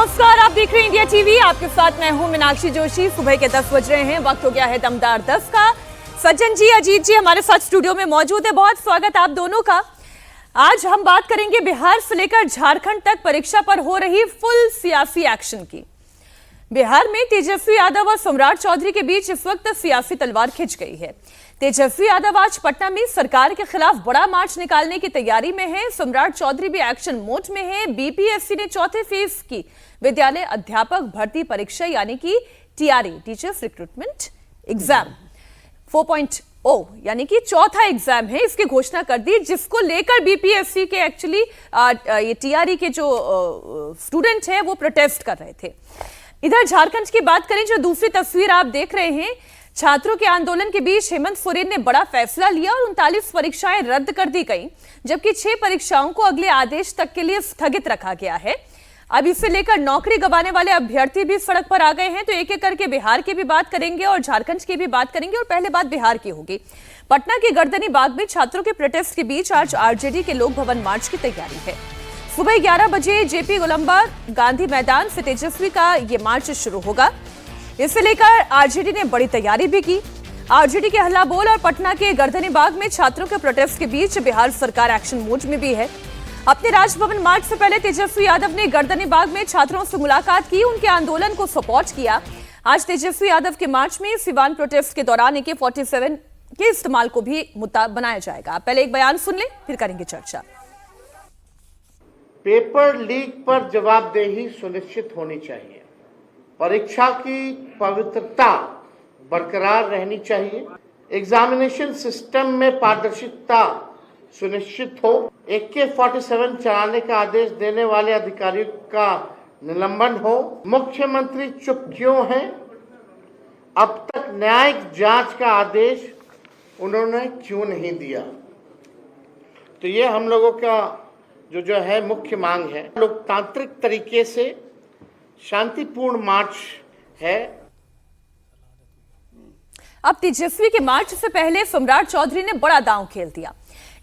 नमस्कार, आप देख रहे हैं इंडिया टीवी। आपके साथ मैं हूं मीनाक्षी जोशी। सुबह के 10 बज रहे हैं, वक्त हो गया है दमदार 10 का। सज्जन जी, अजीत जी हमारे साथ स्टूडियो में मौजूद है। बहुत स्वागत आप दोनों का। आज हम बात करेंगे बिहार से लेकर झारखंड तक परीक्षा पर हो रही फुल सियासी एक्शन की। बिहार में तेजस्वी यादव और सम्राट चौधरी के बीच इस वक्त सियासी तलवार खिंच गई है। तेजस्वी यादव आज पटना में सरकार के खिलाफ बड़ा मार्च निकालने की तैयारी में है। सम्राट चौधरी भी एक्शन मोड में है। बीपीएससी ने चौथे फेज की विद्यालय अध्यापक भर्ती परीक्षा यानी कि टीआरई, टीचर्स रिक्रूटमेंट एग्जाम 4.0 यानी कि चौथा एग्जाम है, इसकी घोषणा कर दी, जिसको लेकर बीपीएससी के एक्चुअली ये टीआरई के जो स्टूडेंट हैं वो प्रोटेस्ट कर रहे थे। इधर झारखंड की बात करें, जो दूसरी तस्वीर आप देख रहे हैं, छात्रों के आंदोलन के बीच हेमंत सोरेन ने बड़ा फैसला लिया और 39 परीक्षाएं रद्द कर दी गई, जबकि 6 परीक्षाओं को अगले आदेश तक के लिए स्थगित रखा गया है। अब इसे लेकर नौकरी गंवाने वाले अभ्यर्थी भी सड़क पर आ गए हैं। तो एक एक करके बिहार की भी बात करेंगे और झारखंड की भी बात करेंगे, और पहले बात बिहार की होगी। पटना के गर्दनी बाग में छात्रों के प्रोटेस्ट के बीच आज आरजेडी के लोक भवन मार्च की तैयारी है। सुबह 11 बजे जेपी गोलंबा गांधी मैदान से तेजस्वी का ये मार्च शुरू होगा। इसे लेकर आरजेडी ने बड़ी तैयारी भी की। आरजेडी के हल्ला बोल और पटना के गर्दनी बाग में छात्रों के प्रोटेस्ट के बीच बिहार सरकार एक्शन मोड में भी है। अपने राजभवन मार्च से पहले तेजस्वी यादव ने गर्दनी बाग में छात्रों से मुलाकात की, उनके आंदोलन को सपोर्ट किया। आज तेजस्वी यादव के मार्च में सिवान प्रोटेस्ट के दौरान AK-47 के इस्तेमाल को भी मुद्दा बनाया जाएगा। पहले एक बयान सुन ले, फिर करेंगे चर्चा। पेपर लीक पर जवाबदेही सुनिश्चित होनी चाहिए। परीक्षा की पवित्रता बरकरार रहनी चाहिए। एग्जामिनेशन सिस्टम में पारदर्शिता सुनिश्चित हो। AK-47 चलाने का आदेश देने वाले अधिकारियों का निलंबन हो। मुख्यमंत्री चुप क्यों हैं? अब तक न्यायिक जांच का आदेश उन्होंने क्यों नहीं दिया? तो ये हम लोगों का जो है मुख्य मांग है। लोकतांत्रिक तरीके से शांतिपूर्ण मार्च है। अब तेजस्वी के मार्च से पहले सम्राट चौधरी ने बड़ा दांव खेल दिया।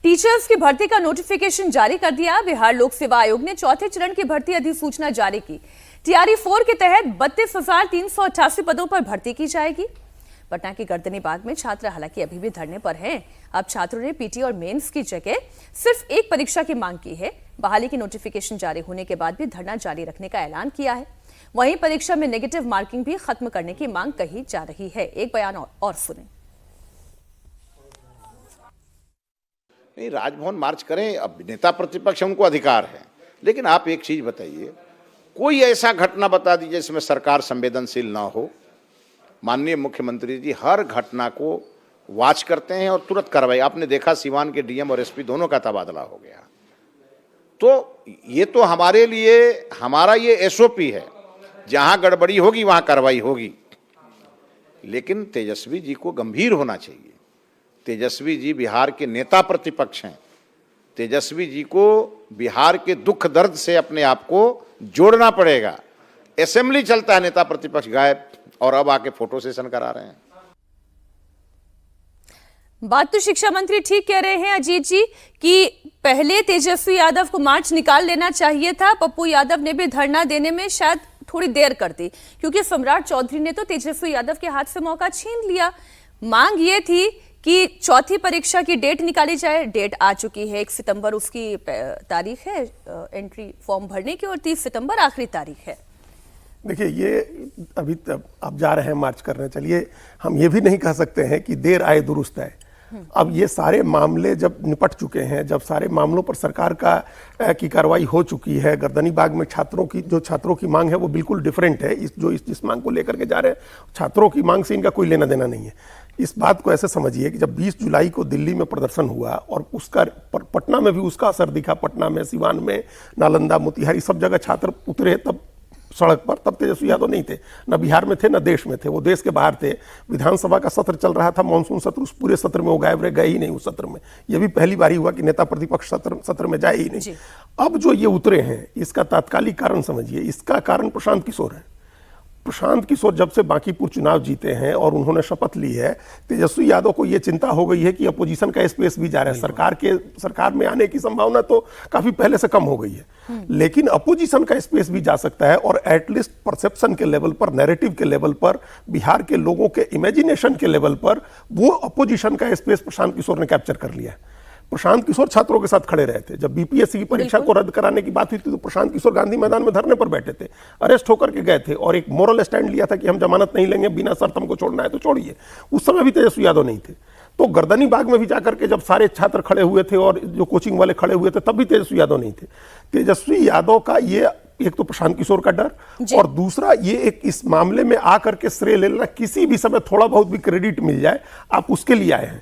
टीचर्स की भर्ती का नोटिफिकेशन जारी कर दिया। बिहार लोक सेवा आयोग ने चौथे चरण की भर्ती अधिसूचना जारी की। टीआरई 4 के तहत 32,388 पदों पर भर्ती की जाएगी। पटना के गर्दनी बाग में छात्र हालांकि अभी भी धरने पर हैं। अब छात्रों ने पीटी और मेंस की जगह सिर्फ एक परीक्षा की मांग की है। बहाली की नोटिफिकेशन जारी होने के बाद भी धरना जारी रखने का ऐलान किया है। वहीं परीक्षा में नेगेटिव मार्किंग भी खत्म करने की मांग कही जा रही है। एक बयान और सुने। नहीं, राजभवन मार्च करें, अब नेता प्रतिपक्ष उनको अधिकार है, लेकिन आप एक चीज बताइए, कोई ऐसा घटना बता दीजिए जिसमें सरकार संवेदनशील ना हो। माननीय मुख्यमंत्री जी हर घटना को वॉच करते हैं और तुरंत कार्रवाई। आपने देखा सिवान के डीएम और एसपी दोनों का तबादला हो गया। तो ये तो हमारे लिए हमारा ये एसओपी है, जहां गड़बड़ी होगी वहां कार्रवाई होगी। लेकिन तेजस्वी जी को गंभीर होना चाहिए। तेजस्वी जी बिहार के नेता प्रतिपक्ष हैं। तेजस्वी जी को बिहार के दुख दर्द से अपने आप को जोड़ना पड़ेगा। असेंबली चलता है, नेता प्रतिपक्ष गायब, और अब आके फोटो सेशन करा रहे हैं। बात तो शिक्षा मंत्री ठीक कह रहे हैं अजीत जी कि पहले तेजस्वी यादव को मार्च निकाल लेना चाहिए था। पप्पू यादव ने भी धरना देने में शायद थोड़ी देर कर दी, क्योंकि सम्राट चौधरी ने तो तेजस्वी यादव के हाथ से मौका छीन लिया। मांग ये थी कि चौथी परीक्षा की डेट निकाली जाए। डेट आ चुकी है, 1 सितंबर उसकी तारीख है एंट्री फॉर्म भरने की, और 30 सितंबर आखिरी तारीख है। देखिए, ये अभी तक आप जा रहे हैं मार्च करने, चलिए हम ये भी नहीं कह सकते हैं कि देर आए दुरुस्त आए। अब ये सारे मामले जब निपट चुके हैं, जब सारे मामलों पर सरकार की कार्रवाई हो चुकी है, गर्दनी बाग में छात्रों की मांग है वो बिल्कुल डिफरेंट है। जिस मांग को लेकर के जा रहे हैं, छात्रों की मांग से इनका कोई लेना देना नहीं है। इस बात को ऐसे समझिए कि जब 20 जुलाई को दिल्ली में प्रदर्शन हुआ और उसका पटना में भी उसका असर दिखा, पटना में, सिवान में, नालंदा, मोतिहारी, सब जगह छात्र उतरे तब सड़क पर। तब तेजस्वी यादव नहीं थे, न बिहार में थे न देश में थे, वो देश के बाहर थे। विधानसभा का सत्र चल रहा था, मानसून सत्र, उस पूरे सत्र में वो गायब रहे, गए ही नहीं उस सत्र में। यह भी पहली बार हुआ कि नेता प्रतिपक्ष सत्र में जाए ही नहीं। अब जो ये उतरे हैं, इसका तात्कालिक कारण समझिए, इसका कारण प्रशांत किशोर है। प्रशांत किशोर जब से बांकीपुर चुनाव जीते हैं और उन्होंने शपथ ली है, तेजस्वी यादव को यह चिंता हो गई है कि अपोजिशन का स्पेस भी जा रहा है। सरकार में आने की संभावना तो काफी पहले से कम हो गई है, लेकिन अपोजिशन का स्पेस भी जा सकता है। और एटलीस्ट परसेप्शन के लेवल पर, नैरेटिव के लेवल पर, बिहार के लोगों के इमेजिनेशन के लेवल पर वो अपोजिशन का स्पेस प्रशांत किशोर ने कैप्चर कर लिया है। प्रशांत किशोर छात्रों के साथ खड़े रहे थे। जब बीपीएससी की परीक्षा को रद्द कराने की बात हुई थी तो प्रशांत किशोर गांधी मैदान में धरने पर बैठे थे, अरेस्ट होकर के गए थे और एक मोरल स्टैंड लिया था कि हम जमानत नहीं लेंगे, बिना शर्त हमको छोड़ना है तो छोड़िए। उस समय भी तेजस्वी यादव नहीं थे। तो गर्दनी बाग में भी जाकर के जब सारे छात्र खड़े हुए थे और जो कोचिंग वाले खड़े हुए थे तब भी तेजस्वी यादव नहीं थे। तेजस्वी यादव का ये एक तो प्रशांत किशोर का डर, और दूसरा ये एक इस मामले में आकर के श्रेय ले लेना, किसी भी समय थोड़ा बहुत भी क्रेडिट मिल जाए आप उसके लिए आए हैं।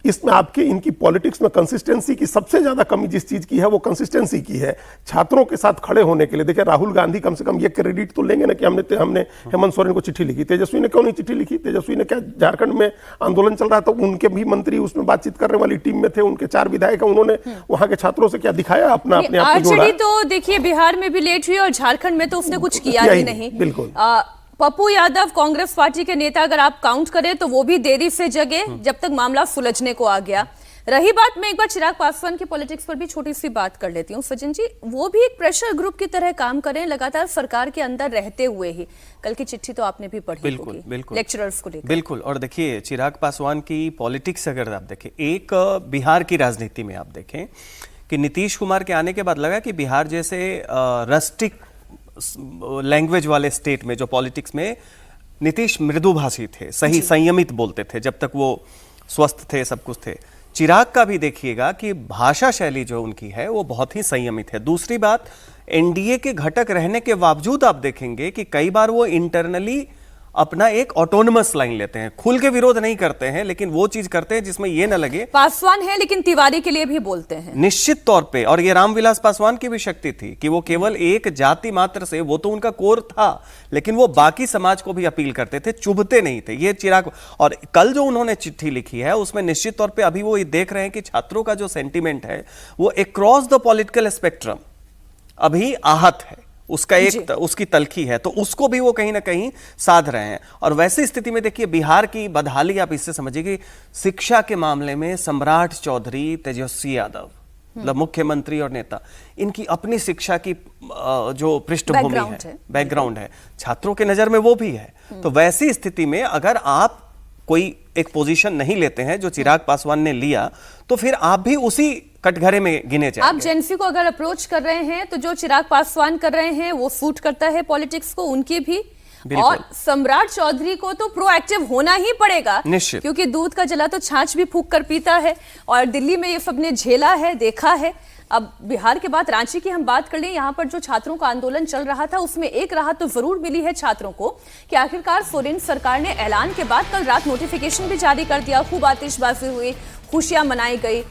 इसमें आपके इनकी पॉलिटिक्स में कंसिस्टेंसी की सबसे ज्यादा कमी जिस चीज की है वो कंसिस्टेंसी की है, छात्रों के साथ खड़े होने के लिए। देखिए राहुल गांधी कम से कम ये क्रेडिट तो लेंगे ना कि हमने हेमंत सोरेन को चिट्ठी लिखी। तेजस्वी ने क्यों नहीं चिट्ठी लिखी? तेजस्वी ने क्या, झारखंड में आंदोलन चल रहा था, उनके भी मंत्री उसमें बातचीत करने वाली टीम में थे, उनके 4 विधायक, उन्होंने वहां के छात्रों से क्या दिखाया? अपने आप को जोड़ा। तो देखिए बिहार में भी लेट हुई और झारखंड में तो उसने कुछ किया ही नहीं। बिल्कुल। पप्पू यादव कांग्रेस पार्टी के नेता अगर आप काउंट करें तो वो भी देरी से जगे जब तक मामला सुलझने को आ गया। रही बात, मैं एक बार चिराग पासवान की पॉलिटिक्स पर भी छोटी सी बात कर लेती हूँ सचिन जी। वो भी एक प्रेशर ग्रुप की तरह काम करें लगातार सरकार के अंदर रहते हुए ही। कल की चिट्ठी तो आपने भी पढ़ी होगी लेक्चरर्स को लेकर। बिल्कुल। और देखिए चिराग पासवान की पॉलिटिक्स अगर आप देखें, एक बिहार की राजनीति में आप देखें कि नीतीश कुमार के आने के बाद लगा कि बिहार जैसे रस्टिक लैंग्वेज वाले स्टेट में जो पॉलिटिक्स में नीतीश मृदुभाषी थे, सही संयमित बोलते थे जब तक वो स्वस्थ थे, सब कुछ थे। चिराग का भी देखिएगा कि भाषा शैली जो उनकी है वो बहुत ही संयमित है। दूसरी बात, एनडीए के घटक रहने के बावजूद आप देखेंगे कि कई बार वो इंटरनली अपना एक ऑटोनमस लाइन लेते हैं, खुल के विरोध नहीं करते हैं, लेकिन वो चीज करते हैं जिसमें ये ना लगे पासवान है लेकिन तिवारी के लिए भी बोलते हैं निश्चित तौर पे। और ये रामविलास पासवान की भी शक्ति थी कि वो केवल एक जाति मात्र से, वो तो उनका कोर था, लेकिन वो बाकी समाज को भी अपील करते थे, चुभते नहीं थे। ये चिराग, और कल जो उन्होंने चिट्ठी लिखी है उसमें निश्चित तौर पर अभी वो ये देख रहे हैं कि छात्रों का जो सेंटिमेंट है वो अक्रॉस द पॉलिटिकल स्पेक्ट्रम अभी आहत है, उसका एक उसकी तलखी है, तो उसको भी वो कहीं ना कहीं साध रहे हैं। और वैसी स्थिति में देखिए बिहार की बदहाली आप इससे समझिए कि शिक्षा के मामले में सम्राट चौधरी, तेजस्वी यादव मतलब मुख्यमंत्री और नेता, इनकी अपनी शिक्षा की जो पृष्ठभूमि है, बैकग्राउंड है, छात्रों के नजर में वो भी है। तो वैसी स्थिति में अगर आप कोई एक पोजीशन नहीं लेते हैं जो चिराग पासवान ने लिया, तो फिर आप भी उसी कटघरे में गिने जाएंगे। आप जेएनसी को अगर अप्रोच कर रहे हैं तो जो चिराग पासवान कर रहे हैं वो सूट करता है पॉलिटिक्स को, उनकी भी। और सम्राट चौधरी को तो प्रोएक्टिव होना ही पड़ेगा, क्योंकि दूध का जला तो छाछ भी फूंक कर पीता है, और दिल्ली में ये सबने झेला है, देखा है। अब बिहार के बाद रांची की हम बात कर लें, यहाँ पर जो छात्रों का आंदोलन चल रहा था उसमें एक राहत तो जरूर मिली है छात्रों को कि आखिरकार सोरेन सरकार ने ऐलान के बाद कल रात नोटिफिकेशन भी जारी कर दिया, खूब आतिशबाजी हुई, खुशियां मनाई गई।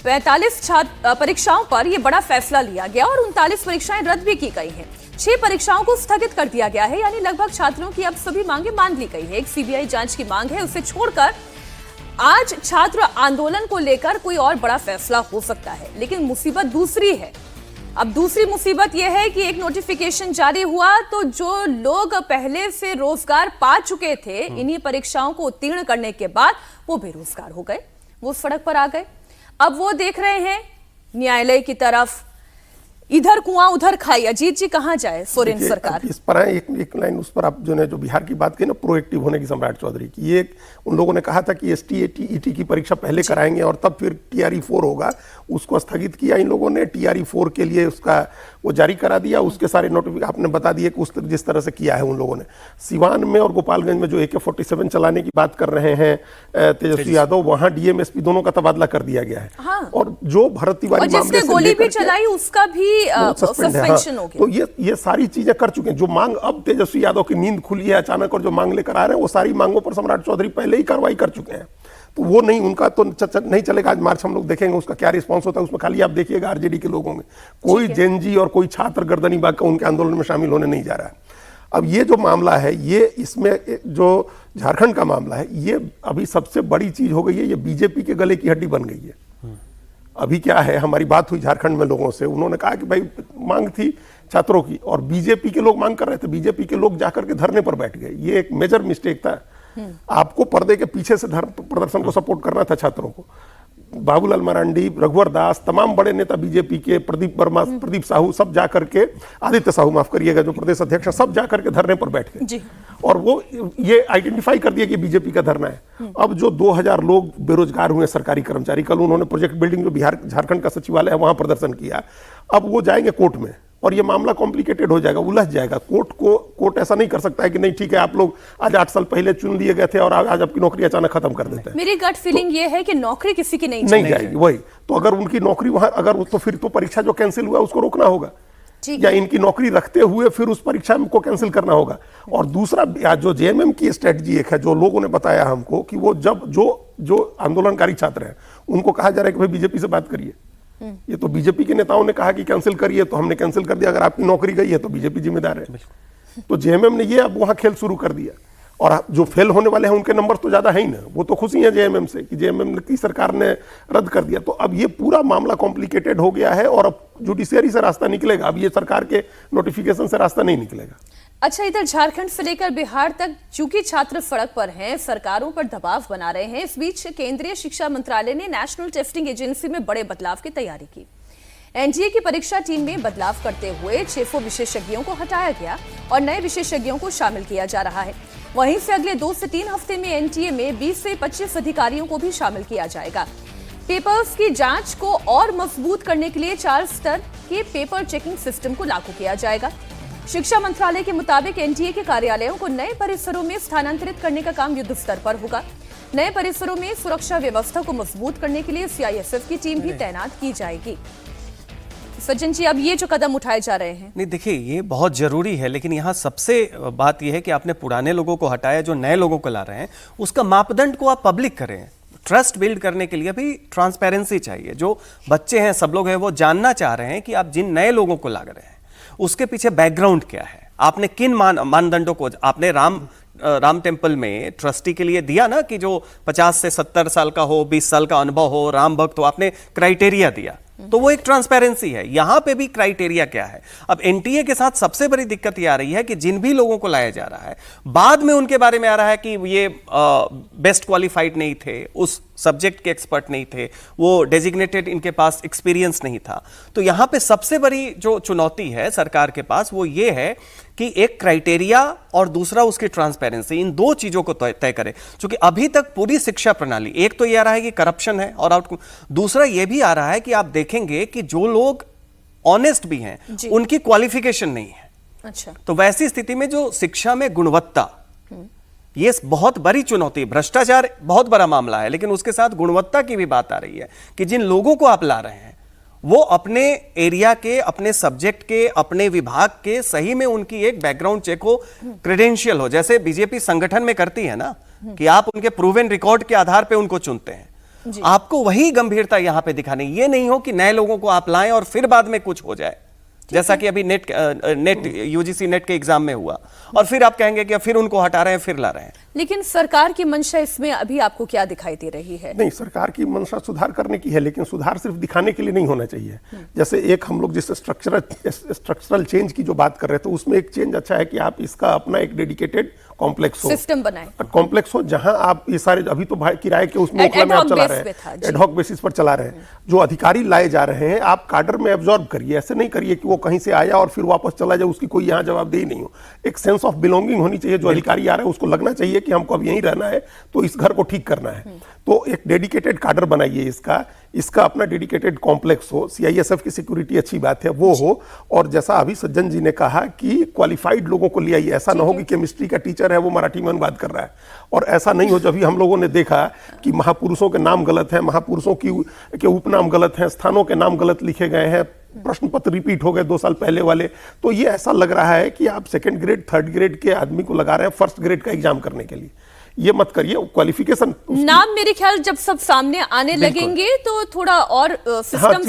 45 परीक्षाओं पर यह बड़ा फैसला लिया गया और 39 परीक्षाएं रद्द भी की गई हैं। 6 परीक्षाओं को स्थगित कर दिया गया है, यानी लगभग छात्रों की अब सभी मांगे मान ली गई है। एक सीबीआई जांच की मांग है, उसे छोड़कर आज छात्र आंदोलन को लेकर कोई और बड़ा फैसला हो सकता है। लेकिन मुसीबत दूसरी है। अब दूसरी मुसीबत यह है कि एक नोटिफिकेशन जारी हुआ तो जो लोग पहले से रोजगार पा चुके थे इन्हीं परीक्षाओं को उत्तीर्ण करने के बाद वो बेरोजगार हो गए, वो सड़क पर आ गए। अब वो देख रहे हैं न्यायालय की तरफ, इधर कुआं उधर खाई। अजीत जी कहां जाए सोरेन सरकार? इस पर एक लाइन उस पर आप जो बिहार की बात की ना, प्रोएक्टिव होने की सम्राट चौधरी की, ये उन लोगों ने कहा था कि ST-AT-ET की परीक्षा पहले कराएंगे और तब फिर TRE-4 होगा, उसको स्थगित किया इन लोगों ने। TRE-4 के लिए उसका वो जारी करा दिया, उसके सारे नोटिफिकेशन आपने बता दिए कि उस जिस तरह से किया है उन लोगों ने। सिवान में और गोपालगंज में जो AK-47 चलाने की बात कर रहे हैं तेजस्वी यादव, वहां DM-SP दोनों का तबादला कर दिया गया है। और जो भरत तिवारी मामले से गोली भी चलाई उसका भी सस्पेंशन हो गया। तो ये सारी चीजें कर चुके हैं। जो मांग अब तेजस्वी यादव की नींद खुली है अचानक और जो मांग लेकर आ रहे हैं, वो सारी मांगों पर सम्राट चौधरी पहले ही कार्रवाई कर चुके हैं। तो वो नहीं, उनका तो नहीं चलेगा। आज मार्च हम लोग देखेंगे उसका क्या रिस्पांस होता है। उसमें खाली आप देखिएगा आरजेडी के लोगों में कोई जेनजी और कोई छात्र गर्दनी बाग का उनके आंदोलन में शामिल होने नहीं जा रहा है। अब ये जो मामला है, ये इसमें जो झारखंड का मामला है, ये अभी सबसे बड़ी चीज हो गई है। ये बीजेपी के गले की हड्डी बन गई है। अभी क्या है, हमारी बात हुई झारखंड में लोगों से, उन्होंने कहा कि भाई मांग थी छात्रों की, और बीजेपी के लोग मांग कर रहे थे, बीजेपी के लोग जाकर के धरने पर बैठ गए। ये एक मेजर मिस्टेक था। आपको पर्दे के पीछे से प्रदर्शन को सपोर्ट करना था छात्रों को। बाबूलाल मरांडी, रघुवर दास, तमाम बड़े नेता बीजेपी के, प्रदीप वर्मा, प्रदीप साहू, सब जाकर के, आदित्य साहू माफ करिएगा जो प्रदेश अध्यक्ष, सब जाकर के धरने पर बैठ गए और वो ये आइडेंटिफाई कर दिया कि बीजेपी का धरना है। अब जो 2000 लोग बेरोजगार हुए सरकारी कर्मचारी, कल उन्होंने प्रोजेक्ट बिल्डिंग जो बिहार झारखंड का सचिवालय है वहां प्रदर्शन किया, अब वो जाएंगे कोर्ट में और ये मामला कॉम्प्लिकेटेड हो जाएगा, उलझ जाएगा। कोर्ट ऐसा नहीं कर सकता है कि नहीं ठीक है आप लोग आज 8 साल पहले चुन लिए गए थे और आज आपकी नौकरी अचानक खत्म कर देते हैं। मेरी गट फीलिंग ये है कि नौकरी किसी की नहीं जाएगी। वही तो, अगर उनकी नौकरी वहां, अगर तो फिर तो परीक्षा जो कैंसिल हुआ उसको रोकना होगा, या इनकी नौकरी रखते हुए फिर उस परीक्षा को कैंसिल करना होगा। और दूसरा जो जेएमएम की स्ट्रेटजी एक है, जो लोगों ने बताया हमको कि वो जब जो आंदोलनकारी छात्र हैं उनको कहा जा रहा है कि भाई बीजेपी से बात करिए। ये तो बीजेपी के नेताओं ने कहा कि कैंसिल करिए, तो हमने कैंसिल कर दिया। अगर आपकी नौकरी गई है तो बीजेपी जिम्मेदार है। तो जेएमएम ने ये अब वहां खेल शुरू कर दिया, और जो फेल होने वाले हैं उनके नंबर तो ज्यादा है ही ना, वो तो खुशी है जेएमएम से कि जेएमएम की सरकार ने रद्द कर दिया। तो अब ये पूरा मामला कॉम्प्लिकेटेड हो गया है और अब जुडिशियरी से रास्ता निकलेगा, अब ये सरकार के नोटिफिकेशन से रास्ता नहीं निकलेगा। अच्छा, इधर झारखंड से लेकर बिहार तक चूंकि छात्र सड़क पर हैं, सरकारों पर दबाव बना रहे हैं, इस बीच केंद्रीय शिक्षा मंत्रालय ने नेशनल टेस्टिंग एजेंसी में बड़े बदलाव की तैयारी की। एनटीए की परीक्षा टीम में बदलाव करते हुए 600 विशेषज्ञों को हटाया गया और नए विशेषज्ञों को शामिल किया जा रहा है। वहीं से अगले 2 से 3 हफ्ते में एनटीए में 20 से 25 अधिकारियों को भी शामिल किया जाएगा। पेपर्स की जांच को और मजबूत करने के लिए 4 स्तर के पेपर चेकिंग सिस्टम को लागू किया जाएगा। शिक्षा मंत्रालय के मुताबिक एनटीए के कार्यालयों को नए परिसरों में स्थानांतरित करने का काम युद्ध स्तर पर होगा। नए परिसरों में सुरक्षा व्यवस्था को मजबूत करने के लिए सीआईएसएफ की टीम भी तैनात की जाएगी। सज्जन जी, अब ये जो कदम उठाए जा रहे हैं, नहीं देखिए ये बहुत जरूरी है, लेकिन यहाँ सबसे बात यह है कि आपने पुराने लोगों को हटाया, जो नए लोगों को ला रहे हैं उसका मापदंड को आप पब्लिक करें। ट्रस्ट बिल्ड करने के लिए भी ट्रांसपेरेंसी चाहिए। जो बच्चे हैं, सब लोग हैं, वो जानना चाह रहे हैं कि आप जिन नए लोगों को ला रहे हैं उसके पीछे बैकग्राउंड क्या है, आपने किन मानदंडों को, आपने राम टेम्पल में ट्रस्टी के लिए दिया ना कि जो 50 से 70 साल का हो, 20 साल का अनुभव हो, राम भक्त हो, आपने क्राइटेरिया दिया, तो वो एक ट्रांसपेरेंसी है। यहां पे भी क्राइटेरिया क्या है? अब एनटीए के साथ सबसे बड़ी दिक्कत ये आ रही है कि जिन भी लोगों को लाया जा रहा है बाद में उनके बारे में आ रहा है कि ये बेस्ट क्वालिफाइड नहीं थे, उस सब्जेक्ट के एक्सपर्ट नहीं थे, वो डेजिग्नेटेड, इनके पास एक्सपीरियंस नहीं था। तो यहां पे सबसे बड़ी जो चुनौती है सरकार के पास वो ये है कि एक क्राइटेरिया और दूसरा उसकी ट्रांसपेरेंसी, इन 2 चीजों को तय करे। क्योंकि अभी तक पूरी शिक्षा प्रणाली, एक तो ये आ रहा है कि करप्शन है और दूसरा ये भी आ रहा है कि आप देखेंगे कि जो लोग ऑनेस्ट भी हैं उनकी क्वालिफिकेशन नहीं है। अच्छा, तो वैसी स्थिति में जो शिक्षा में गुणवत्ता, ये बहुत बड़ी चुनौती, भ्रष्टाचार बहुत बड़ा मामला है, लेकिन उसके साथ गुणवत्ता की भी बात आ रही है कि जिन लोगों को आप ला रहे हैं वो अपने एरिया के, अपने सब्जेक्ट के, अपने विभाग के, सही में उनकी एक बैकग्राउंड चेक हो, क्रेडेंशियल हो, जैसे बीजेपी संगठन में करती है ना कि आप उनके प्रूवन रिकॉर्ड के आधार पे उनको चुनते हैं। आपको वही गंभीरता यहां पे दिखानी, ये नहीं हो कि नए लोगों को आप लाएं और फिर बाद में कुछ हो जाए, जैसा कि अभी नेट यूजीसी नेट के एग्जाम में हुआ, और फिर आप कहेंगे कि फिर उनको हटा रहे हैं, फिर ला रहे हैं। लेकिन सरकार की मंशा इसमें अभी आपको क्या दिखाई दे रही है? नहीं, सरकार की मंशा सुधार करने की है, लेकिन सुधार सिर्फ दिखाने के लिए नहीं होना चाहिए। जैसे एक हम लोग जिस स्ट्रक्चरल चेंज की जो बात कर रहे थे, उसमें एक चेंज अच्छा है कि आप इसका अपना एक डेडिकेटेड कॉम्प्लेक्स हो, सिस्टम बनाए, कॉम्प्लेक्स हो, जहां आप ये सारे, अभी तो भाई किराए के उसमें ओखला में आप चला रहे हैं, एडहॉक बेसिस पर चला रहे हैं। जो अधिकारी लाए जा रहे हैं आप काडर में एब्जॉर्ब करिए, ऐसे नहीं करिए कि वो कहीं से आया और फिर वापस चला जाए, उसकी कोई यहाँ जवाबदेही नहीं हो। एक सेंस ऑफ बिलोंगिंग होनी चाहिए। जो अधिकारी आ रहा है उसको लगना चाहिए कि हमको अब यहीं रहना है, तो इस घर को ठीक करना है। तो एक डेडिकेटेड काडर बनाइए, इसका अपना डेडिकेटेड कॉम्प्लेक्स हो। सीआईएसएफ की सिक्योरिटी अच्छी बात है, वो हो। और जैसा अभी सज्जन जी ने कहा कि क्वालिफाइड लोगों को ले आइए, ऐसा ना हो कि केमिस्ट्री का टीचर है वो मराठी में अनुवाद कर रहा है, और ऐसा नहीं हो। जब हम लोगों ने देखा कि महापुरुषों के नाम गलत हैं, महापुरुषों के उपनाम गलत हैं, स्थानों के नाम गलत लिखे गए हैं, प्रश्न पत्र रिपीट हो गए 2 साल पहले वाले, तो ये ऐसा लग रहा है कि आप 2nd ग्रेड 3rd ग्रेड के आदमी को लगा रहे हैं 1st ग्रेड का एग्जाम करने के लिए। ये मत करिए। क्वालिफिकेशन नाम मेरे ख्याल जब सब सामने आने लगेंगे तो थोड़ा और सिस्टम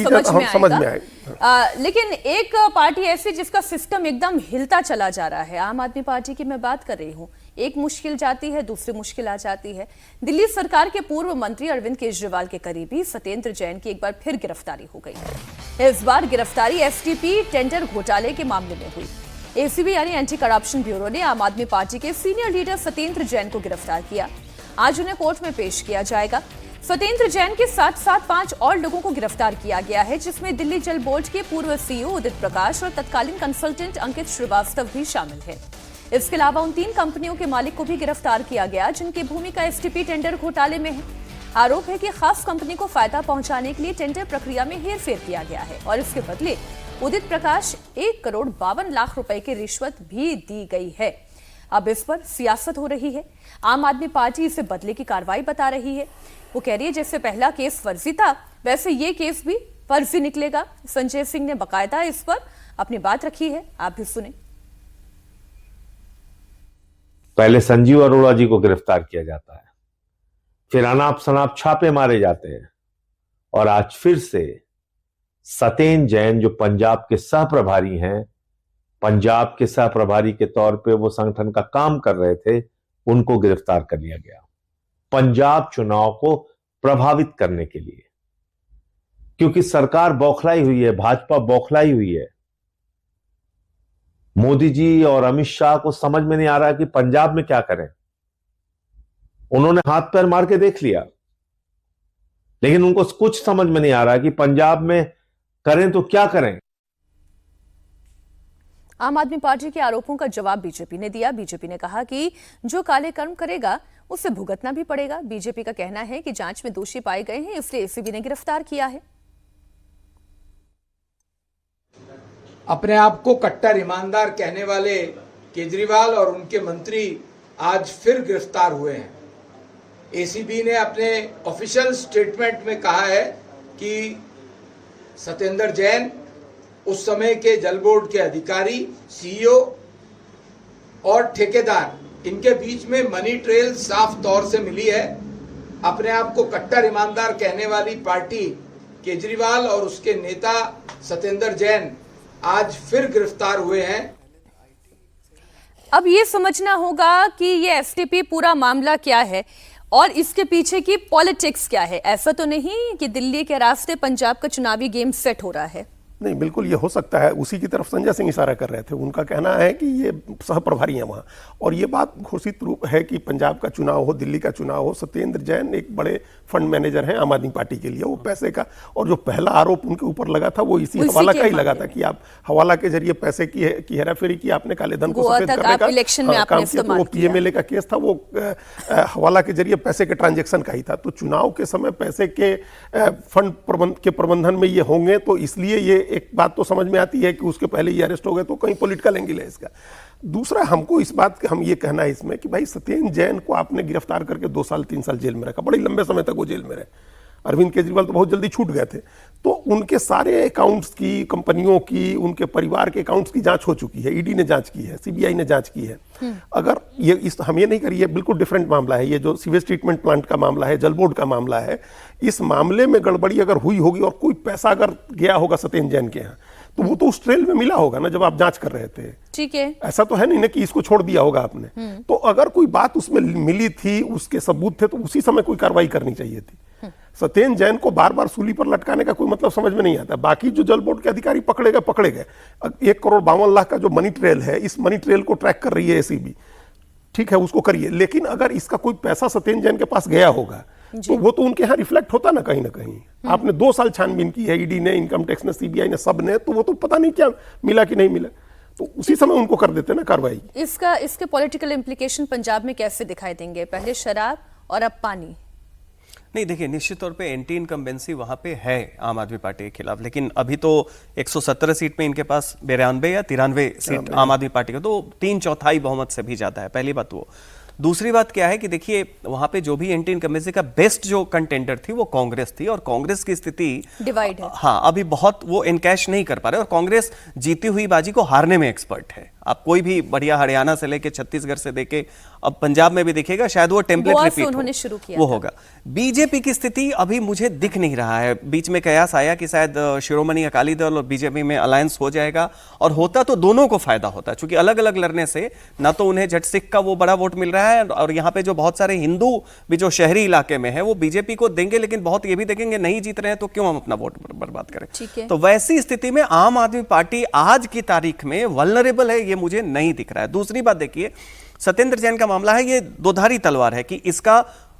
समझ में आएगा। लेकिन एक पार्टी ऐसी जिसका सिस्टम एकदम हिलता चला जा रहा है, आम आदमी पार्टी की मैं बात कर रही हूँ, एक मुश्किल जाती है, दूसरी मुश्किल आ जाती है। दिल्ली सरकार के पूर्व मंत्री अरविंद केजरीवाल के करीबी सत्येंद्र जैन की एक बार फिर गिरफ्तारी हो गई है। इस बार गिरफ्तारी एसटीपी टेंडर घोटाले के मामले में हुई। एसीबी यानी एंटी करप्शन ब्यूरो ने आम आदमी पार्टी के सीनियर लीडर सत्येंद्र जैन को गिरफ्तार किया। आज उन्हें कोर्ट में पेश किया जाएगा। सत्येंद्र जैन के साथ साथ 5 और लोगों को गिरफ्तार किया गया है, जिसमें दिल्ली जल बोर्ड के पूर्व सीईओ उदित प्रकाश और तत्कालीन कंसल्टेंट अंकित श्रीवास्तव भी शामिल है। इसके अलावा उन 3 कंपनियों के मालिक को भी गिरफ्तार किया गया जिनकी भूमिका एसटीपी टेंडर घोटाले में है। आरोप है कि खास कंपनी को फायदा पहुंचाने के लिए टेंडर प्रक्रिया में हेरफेर किया गया है और इसके बदले उदित प्रकाश 1,52,00,000 रुपए की रिश्वत भी दी गई है। अब इस पर सियासत हो रही है। आम आदमी पार्टी इसे बदले की कार्रवाई बता रही है। वो कह रही है जैसे पहला केस फर्जी था वैसे ये केस भी फर्जी निकलेगा। संजय सिंह ने बकायदा इस पर अपनी बात रखी है, आप भी सुने। पहले संजीव अरोड़ा जी को गिरफ्तार किया जाता है, फिर अनाप शनाप छापे मारे जाते हैं और आज फिर से सत्येंद्र जैन जो पंजाब के सह प्रभारी हैं, पंजाब के सह प्रभारी के तौर पे वो संगठन का काम कर रहे थे, उनको गिरफ्तार कर लिया गया पंजाब चुनाव को प्रभावित करने के लिए। क्योंकि सरकार बौखलाई हुई है, भाजपा बौखलाई हुई है। मोदी जी और अमित शाह को समझ में नहीं आ रहा कि पंजाब में क्या करें। उन्होंने हाथ पैर मार के देख लिया, लेकिन उनको कुछ समझ में नहीं आ रहा कि पंजाब में करें तो क्या करें। आम आदमी पार्टी के आरोपों का जवाब बीजेपी ने दिया। बीजेपी ने कहा कि जो काले कर्म करेगा उसे भुगतना भी पड़ेगा। बीजेपी का कहना है कि जांच में दोषी पाए गए हैं, इसलिए एसीबी ने गिरफ्तार किया है। अपने आप को कट्टर ईमानदार कहने वाले केजरीवाल और उनके मंत्री आज फिर गिरफ्तार हुए हैं। एसीबी ने अपने ऑफिशियल स्टेटमेंट में कहा है कि सत्येंद्र जैन, उस समय के जल बोर्ड के अधिकारी, सीईओ और ठेकेदार, इनके बीच में मनी ट्रेल साफ तौर से मिली है। अपने आप को कट्टर ईमानदार कहने वाली पार्टी केजरीवाल और उसके नेता सत्येंद्र जैन आज फिर गिरफ्तार हुए हैं। अब ये समझना होगा कि ये एसटीपी पूरा मामला क्या है और इसके पीछे की पॉलिटिक्स क्या है। ऐसा तो नहीं कि दिल्ली के रास्ते पंजाब का चुनावी गेम सेट हो रहा है। नहीं, बिल्कुल ये हो सकता है। उसी की तरफ संजय सिंह इशारा कर रहे थे। उनका कहना है कि ये सह प्रभारी हैं वहाँ, और ये बात घोषित रूप है कि पंजाब का चुनाव हो, दिल्ली का चुनाव हो, सत्येंद्र जैन एक बड़े फंड मैनेजर हैं आम आदमी पार्टी के लिए। वो पैसे का, और जो पहला आरोप उनके ऊपर लगा था वो इसी हवाला का ही लगा था कि आप हवाला के जरिए पैसे की हेराफेरी की, आपने काले धन को सफेद करने का इलेक्शन में आपने वो पीएमएलए का केस था, वो हवाला के जरिए पैसे के ट्रांजेक्शन का ही था। तो चुनाव के समय पैसे के फंड के प्रबंधन में ये होंगे, तो इसलिए ये एक बात तो समझ में आती है कि उसके पहले ही अरेस्ट हो गए, तो कहीं पॉलिटिकल एंगल है इसका। दूसरा, हमको इस बात हम ये कहना है इसमें कि भाई सत्येंद्र जैन को आपने गिरफ्तार करके 2 साल 3 साल जेल में रखा, बड़े लंबे समय तक वो जेल में रहे। अरविंद केजरीवाल तो बहुत जल्दी छूट गए थे। तो उनके सारे अकाउंट्स की, कंपनियों की, उनके परिवार के अकाउंट्स की जांच हो चुकी है। ईडी ने जांच की है, सीबीआई ने जांच की है। अगर ये हम ये नहीं करिए, बिल्कुल डिफरेंट मामला है ये, जो सीवेज ट्रीटमेंट प्लांट का मामला है, जल बोर्ड का मामला है। इस मामले में गड़बड़ी अगर हुई होगी और कोई पैसा अगर गया होगा सत्येंद्र जैन के यहाँ, तो वो तो उस ट्रेल में मिला होगा ना जब आप जांच कर रहे थे। ठीक है, ऐसा तो है नहीं ना कि इसको छोड़ दिया होगा आपने। तो अगर कोई बात उसमें मिली थी, उसके सबूत थे, तो उसी समय कोई कार्रवाई करनी चाहिए थी। सत्येंद्र जैन को बार बार सूली पर लटकाने का कोई मतलब समझ में नहीं आता। बाकी जो जल बोर्ड के अधिकारी पकड़े गए। 1,52,00,000 का जो मनी ट्रेल है, इस मनी ट्रेल को ट्रैक कर रही है एसीबी, ठीक है, उसको करिए। लेकिन अगर इसका कोई पैसा सत्येंद्र जैन के पास गया होगा तो वो तो उनके यहाँ रिफ्लेक्ट होता ना कहीं आपने 2 साल छानबीन की है, ईडी ने, इनकम टैक्स ने, सीबीआई ने, सब ने, तो वो तो पता नहीं क्या मिला कि नहीं मिला, तो उसी समय उनको कर देते ना कार्रवाई। इसके पॉलिटिकल इम्प्लीकेशन पंजाब में कैसे दिखाई देंगे? पहले शराब और अब पानी। नहीं, देखिए, निश्चित तौर पे एंटी इनकम्बेंसी वहां पे है आम आदमी पार्टी के खिलाफ, लेकिन अभी तो 117 सीट में इनके पास 92 या 93 सीट आम आदमी पार्टी का, तो 3/4 बहुमत से भी ज्यादा है। पहली बात वो। दूसरी बात क्या है कि देखिए, वहां पे जो भी एंटी इनकम्बेंसी का बेस्ट जो कंटेंडर थी वो कांग्रेस थी, और कांग्रेस की स्थिति डिवाइड है। हाँ, अभी बहुत वो इनकैश नहीं कर पा रहे, और कांग्रेस जीती हुई बाजी को हारने में एक्सपर्ट है। आप कोई भी बढ़िया हरियाणा से लेके छत्तीसगढ़ से देखे, अब पंजाब में भी दिखेगा, शायद वो टेम्पलेट गोवा से रिपीट उन्होंने शुरू किया वो था। होगा। बीजेपी की स्थिति अभी मुझे दिख नहीं रहा है। बीच में कयास आया कि शायद शिरोमणि अकाली दल और बीजेपी में अलायंस हो जाएगा, और होता तो दोनों को फायदा होता है, क्योंकि अलग अलग लड़ने से ना तो उन्हें झटसिक का वो बड़ा वोट मिल रहा है, और यहाँ पे जो बहुत सारे हिंदू भी जो शहरी इलाके में है वो बीजेपी को देंगे, लेकिन बहुत ये भी देखेंगे नहीं जीत रहे हैं तो क्यों हम अपना वोट बर्बाद करें। ठीक है। तो वैसी स्थिति में आम आदमी पार्टी आज की तारीख में वल्नरेबल है, ये मुझे नहीं दिख रहा है। दूसरी बात देखिए, सत्येंद्र जैन का मामला है, ये दोधारी तलवार है कि इसका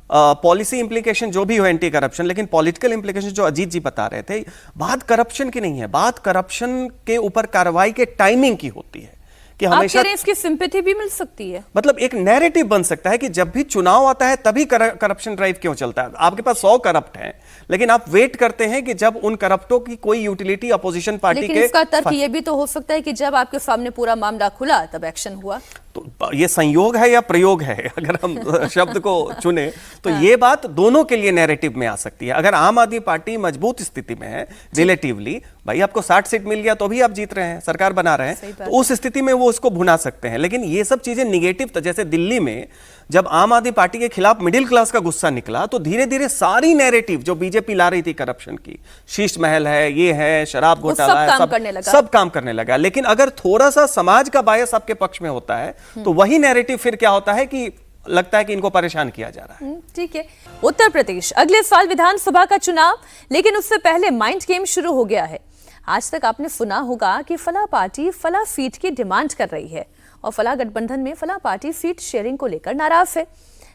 पॉलिसी इंप्लीकेशन जो भी हो एंटी करप्शन, लेकिन पॉलिटिकल इंप्लीकेशन जो अजीत जी बता रहे थे, बात करप्शन की नहीं है, बात करप्शन के ऊपर कार्रवाई के टाइमिंग की होती है कि आप हमेशा कह रहे हैं इसकी सिंपैथी भी मिल सकती है। मतलब एक नैरेटिव बन सकता है कि जब भी चुनाव आता है तभी करप्शन ड्राइव क्यों चलता है। आपके पास 100 करप्ट हैं, लेकिन आप वेट करते हैं कि जब उन करप्टों की कोई यूटिलिटी अपोजिशन पार्टी लेकिन के इसका तर्क ये भी तो हो सकता है कि जब आपके सामने पूरा मामला खुला तब एक्शन हुआ। तो ये संयोग है या प्रयोग है, अगर हम शब्द को चुने तो ये बात दोनों के लिए नैरेटिव में आ सकती है। अगर आम आदमी पार्टी मजबूत स्थिति में है रिलेटिवली, भाई आपको 60 सीट मिल गया तो भी आप जीत रहे हैं, सरकार बना रहे हैं, तो उस स्थिति में वो उसको भुना सकते हैं। लेकिन ये सब चीजें निगेटिव, तो जैसे दिल्ली में जब आम आदमी पार्टी के खिलाफ मिडिल क्लास का गुस्सा निकला तो धीरे धीरे सारी नैरेटिव जो बीजेपी ला रही थी करप्शन की, शीश महल है, ये है, शराब घोटाला है, सब काम करने लगा। लेकिन अगर थोड़ा सा समाज का बायस आपके पक्ष में होता है तो वही नैरेटिव फिर क्या होता है कि लगता है कि इनको परेशान किया जा रहा है। ठीक है। उत्तर प्रदेश, अगले साल विधानसभा का चुनाव, लेकिन उससे पहले माइंड गेम शुरू हो गया है। आज तक आपने सुना होगा कि फला पार्टी फला सीट की डिमांड कर रही है और फला गठबंधन में फला पार्टी सीट शेयरिंग को लेकर नाराज है।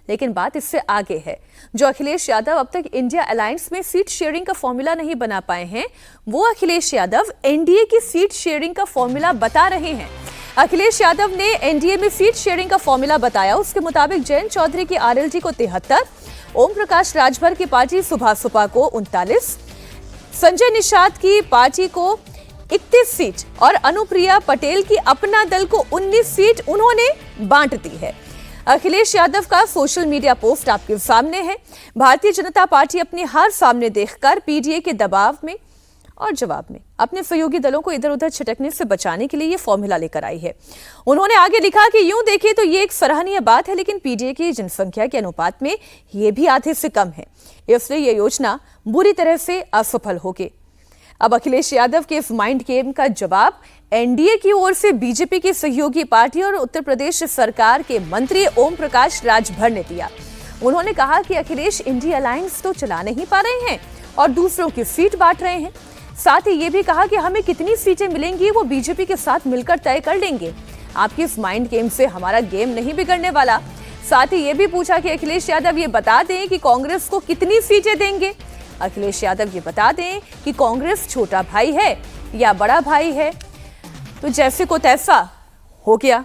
लेकिन बात इससे आगे है। जो अखिलेश यादव अब तक इंडिया अलायंस में सीट शेयरिंग का फॉर्मूला नहीं बना पाए हैं, वो अखिलेश यादव एनडीए की सीट शेयरिंग का फॉर्मूला बता रहे हैं। अखिलेश यादव ने एनडीए में सीट शेयरिंग का फॉर्मूला बताया। उसके मुताबिक जयंत चौधरी की आरएलडी को 73, ओम प्रकाश राजभर की पार्टी सुभाष को 39, संजय निषाद की पार्टी को 31 सीट और अनुप्रिया पटेल की अपना दल को 19 सीट उन्होंने बांट दी है। अखिलेश यादव का सोशल मीडिया पोस्ट आपके सामने है। भारतीय जनता पार्टी अपनी हार सामने देखकर पीडीए के दबाव में और जवाब में अपने सहयोगी दलों को इधर उधर छिटकने से बचाने के लिए ये फॉर्मूला लेकर आई है। उन्होंने आगे लिखा कि यूं देखें तो ये एक सराहनीय बात है, लेकिन पीडीए की जनसंख्या के अनुपात में ये भी आधे से कम है, इसलिए ये योजना बुरी तरह से असफल होगी। अब अखिलेश यादव के इस माइंड गेम का जवाब एनडीए की ओर से बीजेपी की सहयोगी पार्टी और उत्तर प्रदेश सरकार के मंत्री ओम प्रकाश राजभर ने दिया। उन्होंने कहा कि अखिलेश इंडिया अलायंस तो चला नहीं पा रहे हैं और दूसरों की सीट बांट रहे हैं। साथ ही ये भी कहा कि हमें कितनी सीटें मिलेंगी वो बीजेपी के साथ मिलकर तय कर लेंगे। आपकी इस माइंड गेम से हमारा गेम नहीं बिगड़ने वाला। साथ ही ये भी पूछा कि अखिलेश यादव ये बता दें कि कांग्रेस को कितनी सीटें देंगे। अखिलेश यादव ये बता दें कि कांग्रेस छोटा भाई है या बड़ा भाई है। तो जैसे को तैसा हो गया।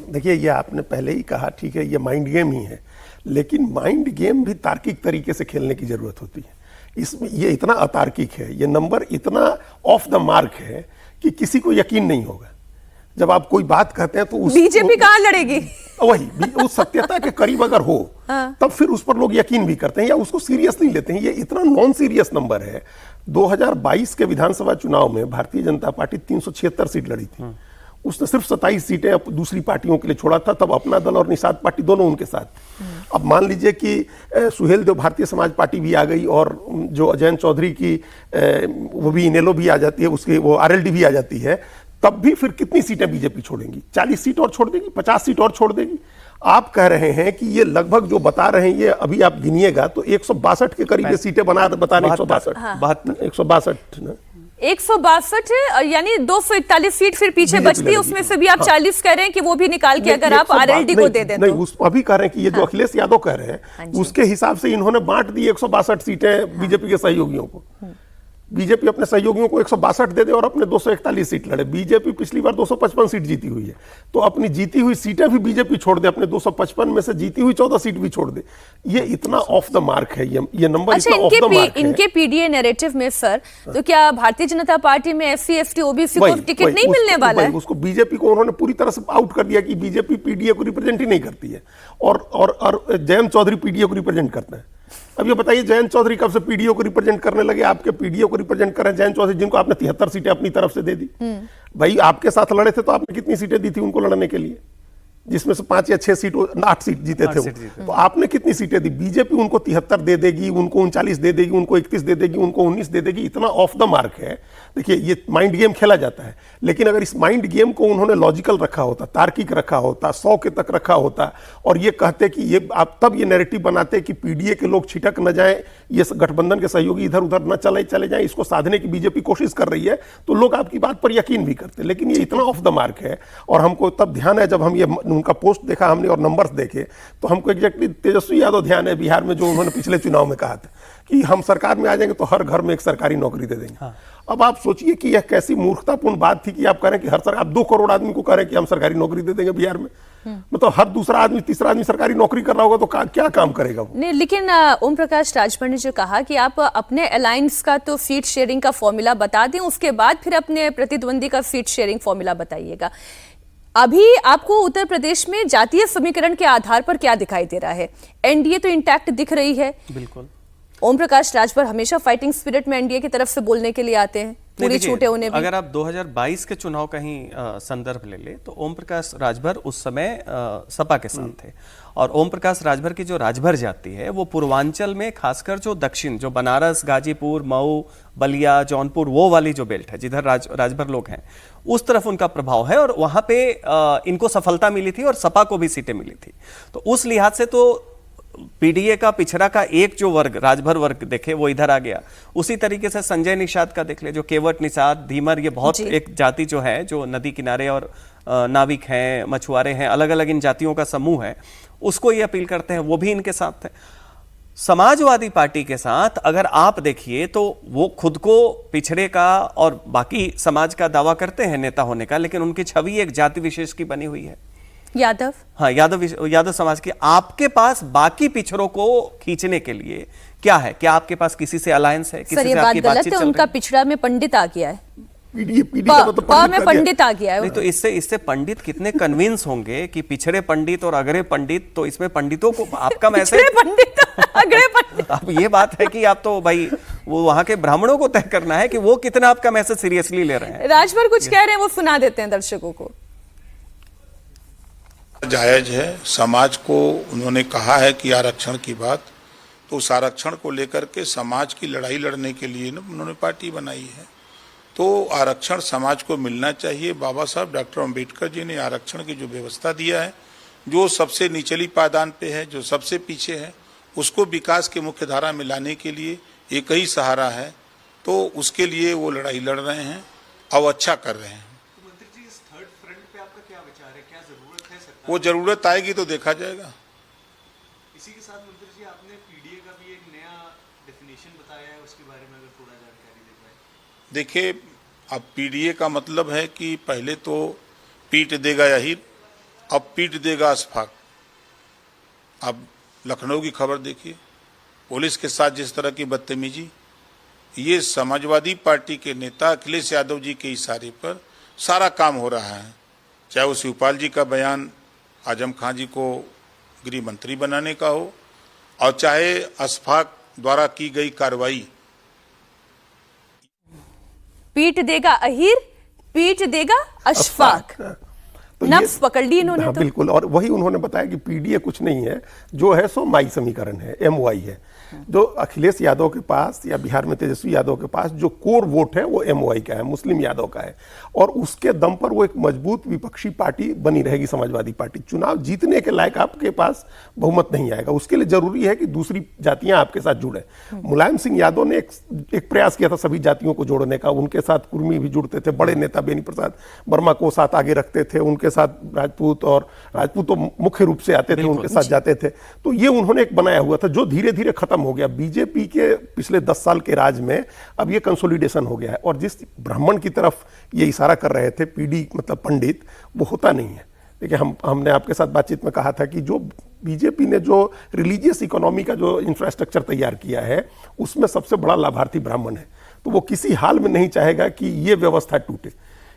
देखिए, ये आपने पहले ही कहा, ठीक है, ये माइंड गेम ही है, लेकिन माइंड गेम भी तार्किक तरीके से खेलने की जरूरत होती है। इसमें ये इतना अतार्किक है, ये नंबर इतना ऑफ द मार्क है कि किसी को यकीन नहीं होगा। जब आप कोई बात कहते हैं तो उस बीजेपी कहां लड़ेगी, वही उस सत्यता के करीब अगर हो तब फिर उस पर लोग यकीन भी करते हैं या उसको सीरियस नहीं लेते हैं। ये इतना नॉन सीरियस नंबर है। 2022 के विधानसभा चुनाव में भारतीय जनता पार्टी 376 सीट लड़ी थी। उसने सिर्फ 27 सीटें दूसरी पार्टियों के लिए छोड़ा था, तब अपना दल और निषाद पार्टी दोनों उनके साथ। अब मान लीजिए कि सुहेल देव भारतीय समाज पार्टी भी आ गई और जो अजय चौधरी की वो भी इनेलो भी आ जाती है, उसकी वो आरएलडी भी आ जाती है, तब भी फिर कितनी सीटें बीजेपी छोड़ेंगी? 40 सीट और छोड़ देगी, 50 सीट और छोड़ देगी। आप कह रहे हैं कि ये लगभग जो बता रहे हैं, ये अभी आप गिनिएगा तो 162 के करीब ये सीटें बता रहे हैं। 162 162 यानी 241 सीट फिर पीछे बचती है, उसमें से भी आप 40 कह रहे हैं कि वो भी निकाल के अगर आप आरएलडी को दे दें तो। नहीं, अभी कह रहे हैं कि ये जो अखिलेश यादव कह रहे हैं उसके हिसाब से इन्होंने बांट दी 162 सीटें बीजेपी के सहयोगियों को। बीजेपी अपने सहयोगियों को 162 दे दे और अपने 241 सीट लड़े। बीजेपी पिछली बार 255 सीट जीती हुई है, तो अपनी जीती हुई सीटें भी बीजेपी छोड़ दे, अपने 255 में से जीती हुई 14 सीट भी छोड़ दे। ये इतना ऑफ द मार्क है, ये नंबर अच्छा, इतना ऑफ द मार्क है। इनके पीडीए नैरेटिव में सर, तो क्या भारतीय जनता पार्टी में एससी एसटी ओबीसी को टिकट नहीं मिलने वाला है? उसको बीजेपी को उन्होंने पूरी तरह से आउट कर दिया कि बीजेपी पीडीए को रिप्रेजेंट ही नहीं करती है और जयंत चौधरी पीडीए को रिप्रेजेंट करता है। अब ये बताइए, जयंत चौधरी कब से पीडीओ को रिप्रेजेंट करने लगे? आपके पीडीओ को रिप्रेजेंट कर रहे हैं जयंत चौधरी, जिनको आपने 73 सीटें अपनी तरफ से दे दी। भाई आपके साथ लड़े थे तो आपने कितनी सीटें दी थी उनको लड़ने के लिए, जिसमें से 5 या 6 सीट 8 सीट जीते थे वो। तो आपने कितनी सीटें दी? बीजेपी उनको 73 दे देगी, उनको 39 दे देगी, उनको 31 दे देगी, उनको 19 दे देगी। इतना ऑफ द मार्क है। देखिए ये माइंड गेम खेला जाता है, लेकिन अगर इस माइंड गेम को उन्होंने लॉजिकल रखा होता, तार्किक रखा होता, 100 के तक रखा होता और ये कहते कि ये आप तब ये नैरेटिव बनाते कि पीडीए के लोग छिटक न जाएं, ये गठबंधन के सहयोगी इधर उधर न चले जाएं, इसको साधने की बीजेपी कोशिश कर रही है, तो लोग आपकी बात पर यकीन भी करते। लेकिन ये इतना ऑफ द मार्क है। और हमको तब ध्यान है जब हम ये उनका पोस्ट देखा हमने और नंबर्स देखे, तो हमको एग्जैक्टली तेजस्वी यादव ध्यान है बिहार में, जो उन्होंने पिछले चुनाव में कहा था कि हम सरकार में आ जाएंगे तो हर घर में एक सरकारी नौकरी दे देंगे। अब आप सोचिए कि यह कैसी मूर्खतापूर्ण बात थी कि आप कह रहे हैं कि आप 2 करोड़ आदमी को कह रहे हैं कि हम सरकारी नौकरी दे देंगे बिहार में। मतलब हर दूसरा आदमी, तीसरा आदमी सरकारी नौकरी कर रहा होगा तो क्या काम करेगा वो? नहीं, लेकिन ओम प्रकाश राजभर ने जो कहा कि आप अपने अलायंस का तो सीट शेयरिंग का फॉर्मूला बता दें, उसके बाद फिर अपने प्रतिद्वंदी का सीट शेयरिंग फॉर्मूला बताइएगा। अभी आपको उत्तर प्रदेश में जातीय समीकरण के आधार पर क्या दिखाई दे रहा है? एनडीए तो इंटैक्ट दिख रही है। बिल्कुल। ओम प्रकाश राजभर हमेशा फाइटिंग स्पिरिट में एनडीए की तरफ से बोलने के लिए आते हैं, पूरी छूटे उन्हें भी। अगर आप 2022 के चुनाव का ही संदर्भ ले ले तो ओम प्रकाश राजभर उस समय सपा के साथ थे। और ओम प्रकाश राजभर की जो राजभर जाति है वो पूर्वांचल में, खासकर जो दक्षिण, जो बनारस, गाजीपुर, मऊ, बलिया, जौनपुर, वो वाली जो बेल्ट है जिधर राजभर लोग हैं, उस तरफ उनका प्रभाव है और वहां पे इनको सफलता मिली थी और सपा को भी सीटें मिली थी। तो उस लिहाज से तो पीडीए का पिछड़ा का एक जो वर्ग, राजभर वर्ग देखे, वो इधर आ गया। उसी तरीके से संजय निषाद का देख ले, जो केवट, निषाद, धीमर, ये बहुत एक जाति जो है, जो नदी किनारे और नाविक हैं, मछुआरे हैं, अलग अलग इन जातियों का समूह है, उसको ये अपील करते हैं, वो भी इनके साथ है। समाजवादी पार्टी के साथ अगर आप देखिए तो वो खुद को पिछड़े का और बाकी समाज का दावा करते हैं नेता होने का, लेकिन उनकी छवि एक जाति विशेष की बनी हुई है। यादव, हाँ, यादव समाज की। आपके पास बाकी पिछड़ों को खींचने के लिए क्या है? क्या आपके पास किसी से अलायंस है? किसी सर, ये से बात आपकी गलत बातचीत है। चल उनका रही है? पिछड़ा में पंडित आ गया है, पीडीए में पंडित आ गया है। नहीं तो इससे पंडित कितने कन्विंस होंगे कि पिछड़े पंडित और अगड़े पंडित, तो इसमें पंडितों को आपका मैसेज पंडित अगड़े पंडित। अब ये बात है कि आप तो भाई वो वहां के ब्राह्मणों को तय करना है कि वो कितना आपका मैसेज सीरियसली ले रहे हैं। राजभर कुछ कह रहे हैं, वो सुना देते हैं दर्शकों को। जायज है। समाज को उन्होंने कहा है कि आरक्षण की बात, तो उस आरक्षण को लेकर के समाज की लड़ाई लड़ने के लिए ना उन्होंने पार्टी बनाई है। तो आरक्षण समाज को मिलना चाहिए। बाबा साहब डॉक्टर अंबेडकर जी ने आरक्षण की जो व्यवस्था दिया है, जो सबसे निचली पायदान पे है, जो सबसे पीछे है, उसको विकास के मुख्य धारा में लाने के लिए एक ही सहारा है। तो उसके लिए वो लड़ाई लड़ रहे हैं और अच्छा कर रहे हैं। वो जरूरत आएगी तो देखा जाएगा। इसी के साथ मंत्री जी, आपने पीडीए का भी एक नया डेफिनेशन बताया है, उसके बारे में अगर थोड़ा जानकारी दे पाए। देखिए, अब पीडीए का मतलब है कि पहले तो पीट देगा अहीर, अब पीट देगा अशफाक। अब लखनऊ की खबर देखिए, पुलिस के साथ जिस तरह की बदतमीजी, ये समाजवादी पार्टी के नेता अखिलेश यादव जी के इशारे पर सारा काम हो रहा है। चाहे वो शिवपाल जी का बयान आजम खां जी को गृह मंत्री बनाने का हो, और चाहे अशफाक द्वारा की गई कार्रवाई। पीट देगा अहीर, पीट देगा अशफाक। तो नफ्स पकड़ ली इन्होंने। हाँ, तो बिल्कुल। और वही उन्होंने बताया कि पीडीए कुछ नहीं है, जो है सो माई समीकरण है, एमवाई है। जो अखिलेश यादव के पास या बिहार में तेजस्वी यादव के पास जो कोर वोट है वो एमवाई का है, मुस्लिम यादव का है, और उसके दम पर वो एक मजबूत विपक्षी पार्टी बनी रहेगी, समाजवादी पार्टी। चुनाव जीतने के लायक आपके पास बहुमत नहीं आएगा, उसके लिए जरूरी है कि दूसरी जातियां आपके साथ जुड़े। मुलायम सिंह यादव ने एक प्रयास किया था सभी जातियों को जोड़ने का, उनके साथ कुर्मी भी जुड़ते थे, बड़े नेता बेनी प्रसाद वर्मा को साथ आगे रखते थे, उनके साथ राजपूत, और राजपूत तो मुख्य रूप से आते थे, उनके साथ जाते थे। तो ये उन्होंने एक बनाया हुआ था जो धीरे धीरे खत्म हो गया। बीजेपी के पिछले 10 साल के राज में अब ये कंसोलिडेशन हो गया है, और जिस ब्राह्मण की तरफ ये इशारा कर रहे थे पीडी मतलब पंडित, वो होता नहीं है। देखिए, हमने आपके साथ बातचीत में कहा था कि जो बीजेपी ने जो रिलीजियस इकोनॉमी का जो इंफ्रास्ट्रक्चर तैयार किया है, उसमें सबसे बड़ा लाभार्थी ब्राह्मण है। तो वो किसी हाल में नहीं चाहेगा कि ये व्यवस्था टूटे।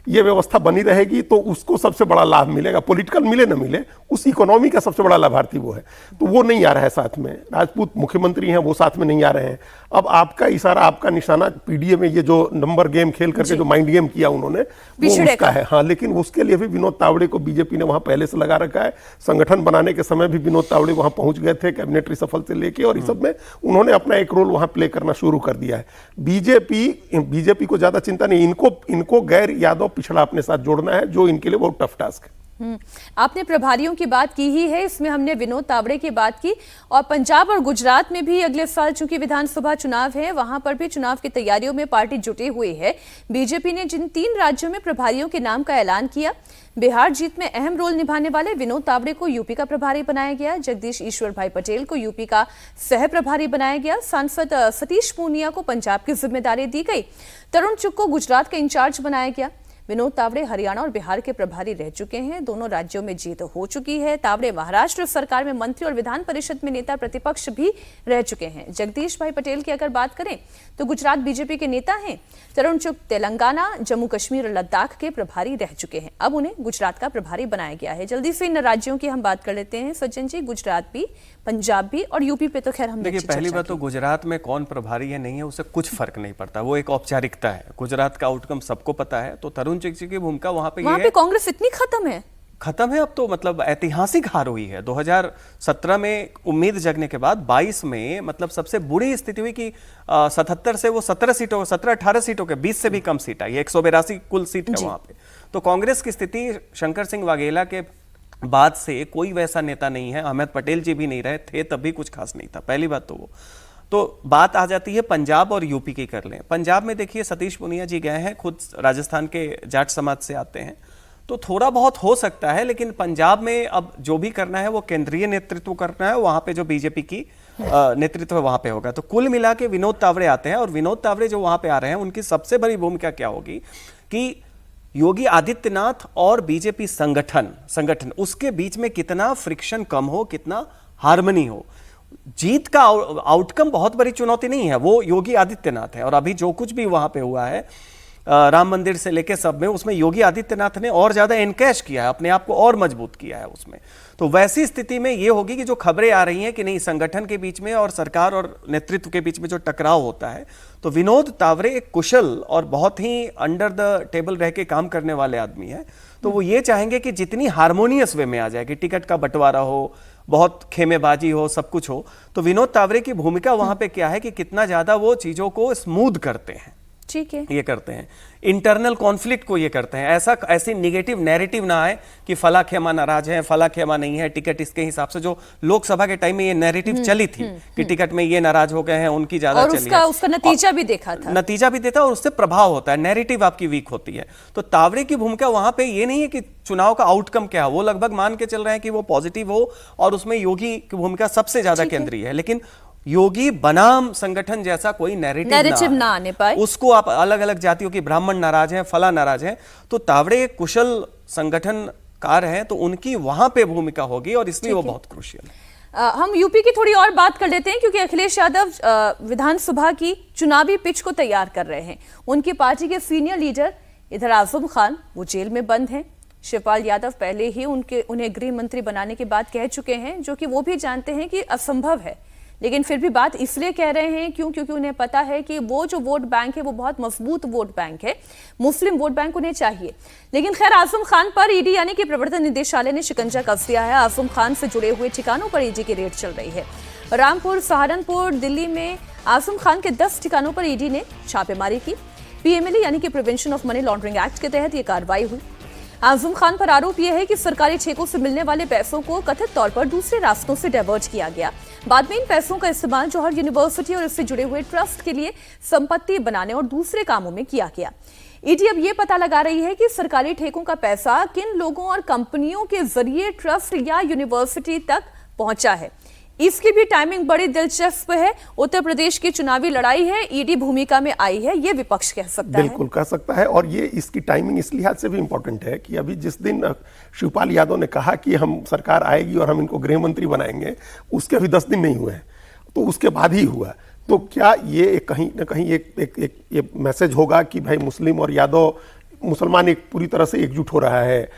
ये व्यवस्था बनी रहेगी तो उसको सबसे बड़ा लाभ मिलेगा, पॉलिटिकल मिले ना मिले, उस इकोनॉमी का सबसे बड़ा लाभार्थी वो है। तो वो नहीं आ रहा है साथ में, राजपूत मुख्यमंत्री हैं वो साथ में नहीं आ रहे हैं। अब आपका इशारा, आपका निशाना पीडीए में ये जो नंबर गेम खेल करके जो माइंड गेम किया उन्होंने, वो उसका है। हाँ, लेकिन उसके लिए भी विनोद तावड़े को बीजेपी ने वहां पहले से लगा रखा है। संगठन बनाने के समय भी विनोद तावड़े वहां पहुंच गए थे, कैबिनेट रिसफल से लेके, और इस सब में उन्होंने अपना एक रोल वहां प्ले करना शुरू कर दिया है। बीजेपी को ज्यादा चिंता नहीं, इनको गैर यादव पिछड़ा अपने साथ जोड़ना है, जो इनके लिए बहुत टफ टास्क है। आपने प्रभारियों की बात की ही है, इसमें हमने विनोद तावड़े की बात की, और पंजाब और गुजरात में भी अगले साल चूंकि विधानसभा चुनाव है, वहां पर भी चुनाव की तैयारियों में पार्टी जुटी हुई है। बीजेपी ने जिन 3 राज्यों में प्रभारियों के नाम का ऐलान किया, बिहार जीत में अहम रोल निभाने वाले विनोद तावड़े को यूपी का प्रभारी बनाया गया, जगदीश ईश्वर भाई पटेल को यूपी का सह प्रभारी बनाया गया, सांसद सतीश पूनिया को पंजाब की जिम्मेदारी दी गई, तरुण चुग को गुजरात का इंचार्ज बनाया गया। विनोद तावड़े हरियाणा और बिहार के प्रभारी रह चुके हैं, दोनों राज्यों में जीत हो चुकी है। तावड़े महाराष्ट्र सरकार में मंत्री और विधान परिषद में नेता प्रतिपक्ष भी रह चुके हैं। जगदीश भाई पटेल की अगर बात करें तो गुजरात बीजेपी के नेता हैं। तरुण चुग तेलंगाना, जम्मू कश्मीर और लद्दाख के प्रभारी रह चुके हैं, अब उन्हें गुजरात का प्रभारी बनाया गया है। जल्दी से इन राज्यों की हम बात कर लेते हैं सज्जन जी, गुजरात भी, पंजाब भी और यूपी पे तो खैर हम देखिए, पहली बात तो गुजरात में कौन प्रभारी है नहीं है उससे कुछ फर्क नहीं पड़ता, वो एक औपचारिकता है। गुजरात का आउटकम सबको पता है। तो तरुण चुग जी की भूमिका वहां पे कांग्रेस इतनी खत्म है अब तो मतलब ऐतिहासिक हार हुई है। 2017 में उम्मीद जगने के बाद 22 में मतलब सबसे बुरी स्थिति हुई कि 77 से वो 17-18 सीटों के 20 से भी कम सीट आई, 182 कुल सीट है वहां पे। तो कांग्रेस की स्थिति शंकर सिंह वाघेला के बाद से कोई वैसा नेता नहीं है, अहमद पटेल जी भी नहीं रहे थे तब भी कुछ खास नहीं था, पहली बात तो वो। तो बात आ जाती है पंजाब और यूपी की कर लें। पंजाब में देखिए सतीश पूनिया जी गए हैं, खुद राजस्थान के जाट समाज से आते हैं, तो थोड़ा बहुत हो सकता है, लेकिन पंजाब में अब जो भी करना है वो केंद्रीय नेतृत्व करना है, वहां पे जो बीजेपी की नेतृत्व वहां पे होगा। तो कुल मिला के विनोद तावड़े आते हैं, और विनोद तावड़े जो वहां पे आ रहे हैं उनकी सबसे बड़ी भूमिका क्या होगी कि योगी आदित्यनाथ और बीजेपी संगठन उसके बीच में कितना फ्रिक्शन कम हो, कितना हार्मनी हो। जीत का आउटकम बहुत बड़ी चुनौती नहीं है, वो योगी आदित्यनाथ है। और अभी जो कुछ भी वहां पे हुआ है राम मंदिर से लेके सब में, उसमें योगी आदित्यनाथ ने और ज्यादा एनकैश किया है, अपने आप को और मजबूत किया है उसमें। तो वैसी स्थिति में ये होगी कि जो खबरें आ रही हैं कि नहीं, संगठन के बीच में और सरकार और नेतृत्व के बीच में जो टकराव होता है, तो विनोद तावड़े एक कुशल और बहुत ही अंडर द टेबल रह के काम करने वाले आदमी है। तो वो ये चाहेंगे कि जितनी हार्मोनियस वे में आ जाए, कि टिकट का बंटवारा हो, बहुत खेमेबाजी हो, सब कुछ हो। तो विनोद तावड़े की भूमिका वहां पे क्या है कि कितना ज्यादा वो चीजों को स्मूथ करते हैं, ठीक है, ये करते हैं, इंटरनल कॉन्फ्लिक्ट को ये करते हैं। ऐसी निगेटिव नैरेटिव ना आए कि फला खेमा नाराज है, फला खेमा नहीं है, टिकट इसके हिसाब से। जो लोकसभा के टाइम में ये नैरेटिव चली थी कि टिकट में ये नाराज हो गए हैं, उनकी ज्यादा चली है, उसका नतीजा भी देखा था, नतीजा भी देता है और उससे प्रभाव होता है, नैरेटिव आपकी वीक होती है। तो तावड़े की भूमिका वहां पे ये नहीं है कि चुनाव का आउटकम क्या है, वो लगभग मान के चल रहे हैं कि वो पॉजिटिव हो, और उसमें योगी की भूमिका सबसे ज्यादा केंद्रीय है। लेकिन योगी बनाम संगठन जैसा कोई नैरेटिव ना आने पाए, उसको आप अलग अलग जातियों की ब्राह्मण नाराज हैं, फला नाराज हैं, तो तावड़े एक कुशल संगठनकार हैं, तो उनकी वहां पे भूमिका होगी, और इसलिए वो बहुत क्रूशियल है। हम यूपी की थोड़ी और बात कर लेते हैं, क्योंकि अखिलेश यादव विधानसभा की चुनावी पिच को तैयार कर रहे हैं। उनकी पार्टी के सीनियर लीडर इधर आजम खान, वो जेल में बंद हैं। शिवपाल यादव पहले ही उन्हें गृह मंत्री बनाने की बात कह चुके हैं, जो कि वो भी जानते हैं कि असंभव है, लेकिन फिर भी बात इसलिए कह रहे हैं क्योंकि उन्हें पता है कि वो जो वोट बैंक है वो बहुत मजबूत वोट बैंक है, मुस्लिम वोट बैंक उन्हें चाहिए। लेकिन खैर, आजम खान पर ईडी यानी कि प्रवर्तन निदेशालय ने शिकंजा कस दिया है। आजम खान से जुड़े हुए ठिकानों पर ईडी की रेड चल रही है। रामपुर, सहारनपुर, दिल्ली में आजम खान के 10 ठिकानों पर ईडी ने छापेमारी की। पीएमएलए यानी कि prevention of money laundering act के तहत यह कार्रवाई हुई। आजम खान पर आरोप यह है कि सरकारी ठेकों से मिलने वाले पैसों को कथित तौर पर दूसरे रास्तों से डाइवर्ट किया गया। बाद में इन पैसों का इस्तेमाल जौहर यूनिवर्सिटी और इससे जुड़े हुए ट्रस्ट के लिए संपत्ति बनाने और दूसरे कामों में किया गया। ईडी अब यह पता लगा रही है कि सरकारी ठेकों का पैसा किन लोगों और कंपनियों के जरिए ट्रस्ट या यूनिवर्सिटी तक पहुंचा है। इसकी भी टाइमिंग बड़ी दिलचस्प है। उत्तर प्रदेश की चुनावी लड़ाई है, ईडी भूमिका में आई है, ये विपक्ष कह सकता है। बिल्कुल कह सकता है, और ये इसकी टाइमिंग इस लिहाज से भी इंपॉर्टेंट है कि अभी जिस दिन शिवपाल यादव ने कहा कि हम सरकार आएगी और हम इनको गृह मंत्री बनाएंगे, उसके अभी 10 दिन नहीं हुए हैं, तो उसके बाद ही हुआ। तो क्या ये कहीं ना कहीं एक मैसेज होगा कि भाई मुस्लिम और यादव मुसलमान एक पूरी तरह से एकजुट हो रहा है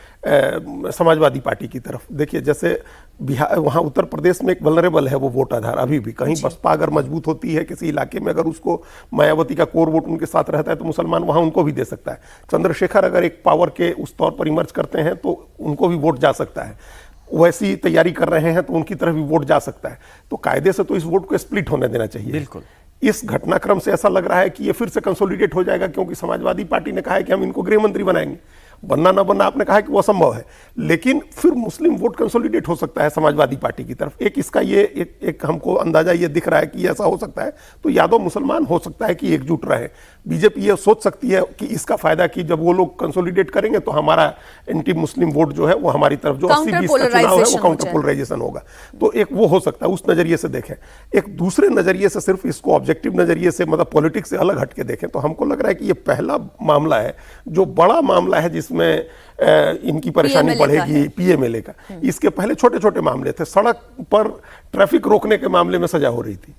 समाजवादी पार्टी की तरफ। देखिए जैसे बिहार, वहाँ उत्तर प्रदेश में एक वल्नरेबल है वो वोट आधार अभी भी। कहीं बसपा अगर मजबूत होती है किसी इलाके में, अगर उसको मायावती का कोर वोट उनके साथ रहता है तो मुसलमान वहाँ उनको भी दे सकता है। चंद्रशेखर अगर एक पावर के उस तौर पर इमर्ज करते हैं तो उनको भी वोट जा सकता है। वैसी तैयारी कर रहे हैं तो उनकी तरफ भी वोट जा सकता है। तो कायदे से तो इस वोट को स्प्लिट होने देना चाहिए। बिल्कुल। इस घटनाक्रम से ऐसा लग रहा है कि ये फिर से कंसोलिडेट हो जाएगा, क्योंकि समाजवादी पार्टी ने कहा है कि हम इनको गृह मंत्री बनाएंगे। बनना ना बनना आपने कहा कि वो असंभव है, लेकिन फिर मुस्लिम वोट कंसोलिडेट हो सकता है समाजवादी पार्टी की तरफ। एक इसका ये एक हमको अंदाजा ये दिख रहा है कि ऐसा हो सकता है। तो यादव मुसलमान हो सकता है कि एकजुट रहे। बीजेपी ये सोच सकती है कि इसका फायदा कि जब वो लोग कंसोलिडेट करेंगे तो हमारा एंटी मुस्लिम वोट जो है वो हमारी तरफ, जो 80-20 का चुनाव है वो काउंटर पोलराइजेशन होगा। तो एक वो हो सकता है, उस नजरिए से देखें। एक दूसरे नजरिए से, सिर्फ इसको ऑब्जेक्टिव नजरिए से, मतलब पॉलिटिक्स से अलग हटके देखें तो हमको लग रहा है कि ये पहला मामला है जो बड़ा मामला है जिसमें इनकी परेशानी बढ़ेगी, पीएमएलए का। इसके पहले छोटे छोटे मामले थे, सड़क पर ट्रैफिक रोकने के मामले में सजा हो रही थी,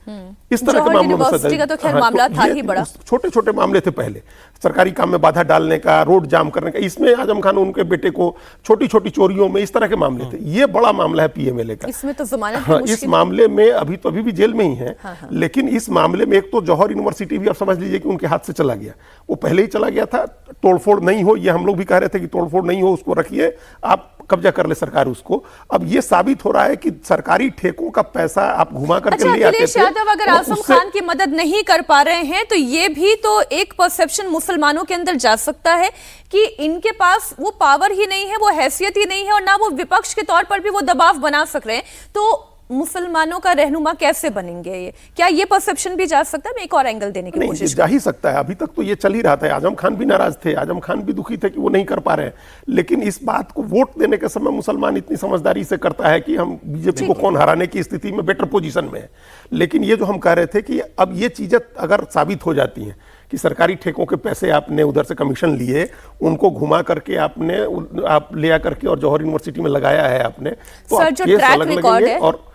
इस तरह के मामलों में सजा। तो खैर मामला था ही बड़ा। छोटे छोटे मामले थे पहले, सरकारी काम में बाधा डालने का, रोड जाम करने का। इसमें आजम खान उनके बेटे को छोटी छोटी चोरियों में, इस तरह के मामले थे। ये बड़ा मामला है पीएमएलए का। इसमें तो जमानत हाँ, इस मामले में अभी भी जेल में ही है। लेकिन इस मामले में एक तो जौहर यूनिवर्सिटी भी आप समझ लीजिए कि उनके हाथ से चला गया। वो पहले ही चला गया था। तोड़फोड़ नहीं हो, ये हम लोग भी कह रहे थे कि तोड़फोड़ नहीं हो, उसको रखिए, आप कब्जा कर ले सरकार उसको। अब ये साबित हो रहा है कि सरकारी ठेकों का पैसा आप घुमा करके ले आते थे। अखिलेश यादव अगर आजम खान की मदद नहीं कर पा रहे हैं तो ये भी तो एक परसेप्शन मुसलमानों के अंदर जा सकता है कि इनके पास वो पावर ही नहीं है, वो हैसियत ही नहीं है, और ना वो विपक्ष के तौर पर भी वो दबाव बना सक रहे हैं। तो मुसलमानों का रहनुमा कैसे बनेंगे? ये क्या ये परसेप्शन भी जा सकता है? मैं एक और एंगल देने की कोशिश जा ही सकता है। अभी तक तो ये चल ही रहा था। आजम खान भी नाराज थे, आजम खान भी दुखी थे कि वो नहीं कर पा रहे हैं। लेकिन इस बात को वोट देने के समय मुसलमान इतनी समझदारी से करता है कि हम बीजेपी को कौन हराने की स्थिति में बेटर पोजीशन में है। लेकिन ये जो हम कह रहे थे कि अब ये चीजें अगर साबित हो जाती हैं कि सरकारी ठेकों के पैसे आपने उधर से कमीशन लिए, उनको घुमा करके आपने आप ले आकर के और जौहर यूनिवर्सिटी में लगाया है आपने, तो सर, जो ट्रैक रिकॉर्ड है और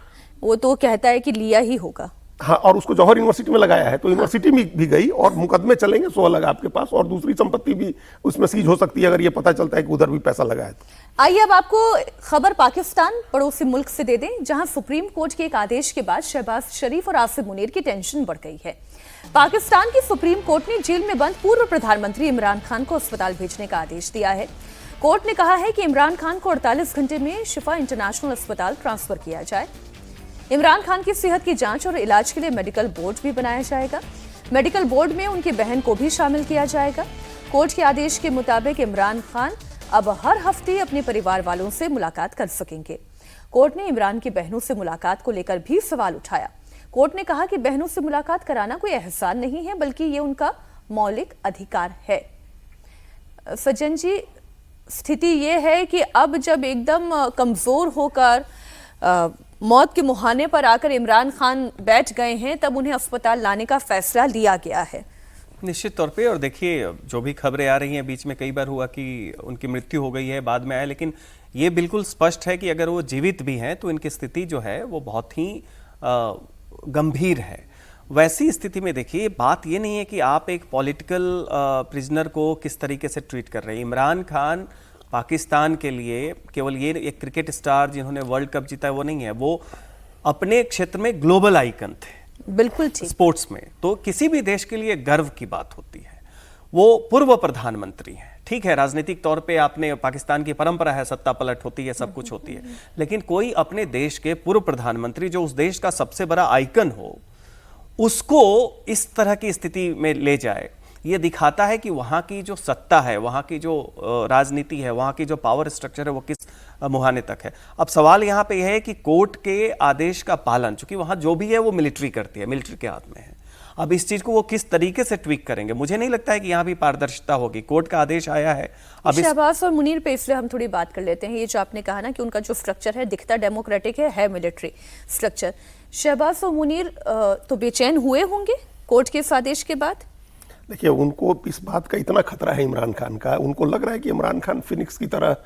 वो तो कहता है कि लिया ही होगा। हाँ, और उसको जौहर यूनिवर्सिटी में लगाया है, तो यूनिवर्सिटी में भी गई और मुकदमे चलेंगे 100 लगा आपके पास, और दूसरी संपत्ति भी उसमें सीज हो सकती है अगर ये पता चलता है कि उधर भी पैसा लगा है। आइए अब आपको खबर पाकिस्तान पड़ोसी मुल्क से दे दें, जहां सुप्रीम कोर्ट के एक आदेश के बाद शहबाज शरीफ और आसिम मुनीर की टेंशन बढ़ गई है। पाकिस्तान की सुप्रीम कोर्ट ने जेल में बंद पूर्व प्रधानमंत्री इमरान खान को अस्पताल भेजने का आदेश दिया है। कोर्ट ने कहा है कि इमरान खान को 48 घंटे में शिफा इंटरनेशनल अस्पताल ट्रांसफर किया जाए। इमरान खान की सेहत की जांच और इलाज के लिए मेडिकल बोर्ड भी बनाया जाएगा। मेडिकल बोर्ड में उनकी बहन को भी शामिल किया जाएगा। कोर्ट के आदेश के मुताबिक इमरान खान अब हर हफ्ते अपने परिवार वालों से मुलाकात कर सकेंगे। कोर्ट ने इमरान की बहनों से मुलाकात को लेकर भी सवाल उठाया। कोर्ट ने कहा कि बहनों से मुलाकात कराना कोई एहसान नहीं है, बल्कि ये उनका मौलिक अधिकार है। सज्जन जी, स्थिति ये है कि अब जब एकदम कमजोर होकर मौत के मुहाने पर आकर इमरान खान बैठ गए हैं, तब उन्हें अस्पताल लाने का फैसला लिया गया है। निश्चित तौर पे। और देखिए, जो भी खबरें आ रही हैं, बीच में कई बार हुआ कि उनकी मृत्यु हो गई है, बाद में आया, लेकिन ये बिल्कुल स्पष्ट है कि अगर वो जीवित भी हैं तो इनकी स्थिति जो है वो बहुत ही गंभीर है। वैसी स्थिति में देखिए, बात ये नहीं है कि आप एक पॉलिटिकल प्रिजनर को किस तरीके से ट्रीट कर रहे हैं। इमरान खान पाकिस्तान के लिए केवल ये एक क्रिकेट स्टार जिन्होंने वर्ल्ड कप जीता है वो नहीं है, वो अपने क्षेत्र में ग्लोबल आइकन थे। बिल्कुल ठीक। स्पोर्ट्स में तो किसी भी देश के लिए गर्व की बात होती है। वो पूर्व प्रधानमंत्री हैं, ठीक है, राजनीतिक तौर पे आपने, पाकिस्तान की परंपरा है, सत्ता पलट होती है, सब कुछ होती है, लेकिन कोई अपने देश के पूर्व प्रधानमंत्री जो उस देश का सबसे बड़ा आइकन हो, उसको इस तरह की स्थिति में ले जाए, ये दिखाता है कि वहाँ की जो सत्ता है, वहाँ की जो राजनीति है, वहाँ की जो पावर स्ट्रक्चर है वो किस मुहाने तक है। अब सवाल यहाँ पे यह है कि कोर्ट के आदेश का पालन, चूंकि वहाँ जो भी है वो मिलिट्री करती है, मिलिट्री के हाथ में है। अब इस चीज को वो किस तरीके से ट्वीक करेंगे, मुझे नहीं लगता है कि यहाँ भी पारदर्शिता होगी। कोर्ट का आदेश आया है। अब शहबाज और मुनीर पे इसलिए हम थोड़ी बात कर लेते हैं। ये जो आपने कहा ना कि उनका जो स्ट्रक्चर है दिखता डेमोक्रेटिक है मिलिट्री स्ट्रक्चर। शहबाज और मुनीर तो बेचैन हुए होंगे कोर्ट के इस आदेश के बाद। देखिए, उनको इस बात का इतना खतरा है इमरान खान का, उनको लग रहा है कि इमरान खान फिनिक्स की तरह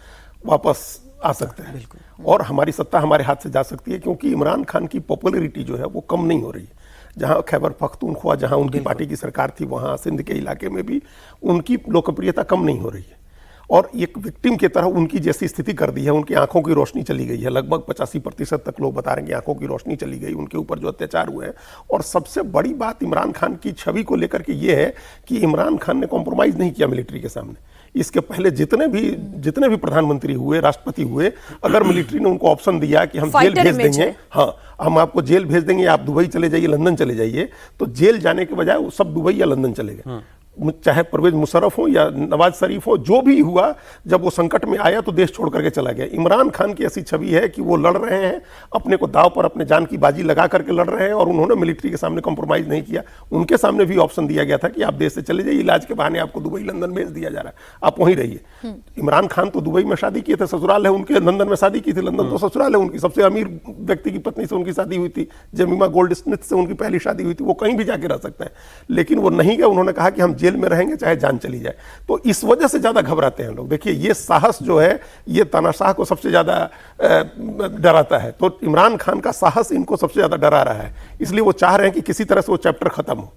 वापस आ सकते हैं और हमारी सत्ता हमारे हाथ से जा सकती है, क्योंकि इमरान खान की पॉपुलैरिटी जो है वो कम नहीं हो रही है। जहां खैबर पख्तूनख्वा, जहां उनकी पार्टी की सरकार थी, वहां सिंध के इलाके में भी उनकी लोकप्रियता कम नहीं हो रही है। और एक विक्टिम की तरह उनकी जैसी स्थिति कर दी है, उनकी आंखों की रोशनी चली गई है। लगभग 85% तक लोग बता रहे हैं कि आंखों की रोशनी चली गई उनके ऊपर जो अत्याचार हुए हैं। और सबसे बड़ी बात इमरान खान की छवि को लेकर के ये है कि इमरान खान ने कॉम्प्रोमाइज नहीं किया मिलिट्री के सामने। इसके पहले जितने भी प्रधानमंत्री हुए, राष्ट्रपति हुए, अगर मिलिट्री ने उनको ऑप्शन दिया कि हम जेल भेज देंगे, हाँ हम आपको जेल भेज देंगे, आप दुबई चले जाइए, लंदन चले जाइए, तो जेल जाने के बजाय वो सब दुबई या लंदन चले गए। चाहे परवेज मुशर्रफ हो या नवाज शरीफ हो, जो भी हुआ, जब वो संकट में आया तो देश छोड़ करके चला गया। इमरान खान की ऐसी छवि है कि वो लड़ रहे हैं, अपने को दांव पर अपने जान की बाजी लगा करके लड़ रहे हैं, और उन्होंने मिलिट्री के सामने कॉम्प्रोमाइज नहीं किया। उनके सामने भी ऑप्शन दिया गया था कि आप देश से चले जाइए, इलाज के बहाने आपको दुबई लंदन भेज दिया जा रहा है, आप वहीं रहिए। इमरान खान तो दुबई में शादी किए थे, ससुराल है उनके, लंदन में शादी की थी, लंदन तो ससुराल है उनकी। सबसे अमीर व्यक्ति की पत्नी से उनकी शादी हुई थी, जेमिमा गोल्ड स्मिथ से उनकी पहली शादी हुई थी। वो कहीं भी जाके रह सकते हैं, लेकिन वो नहीं गए। उन्होंने कहा कि हम जेल में रहेंगे चाहे जान चली जाए। तो इस वजह से ज्यादा घबराते हैं लोग। देखिए ये साहस जो है, ये तानाशाह को सबसे ज्यादा डराता है, तो इमरान खान का साहस इनको सबसे ज्यादा डरा रहा है। इसलिए वो चाह रहे हैं कि किसी तरह से वो चैप्टर खत्म हो,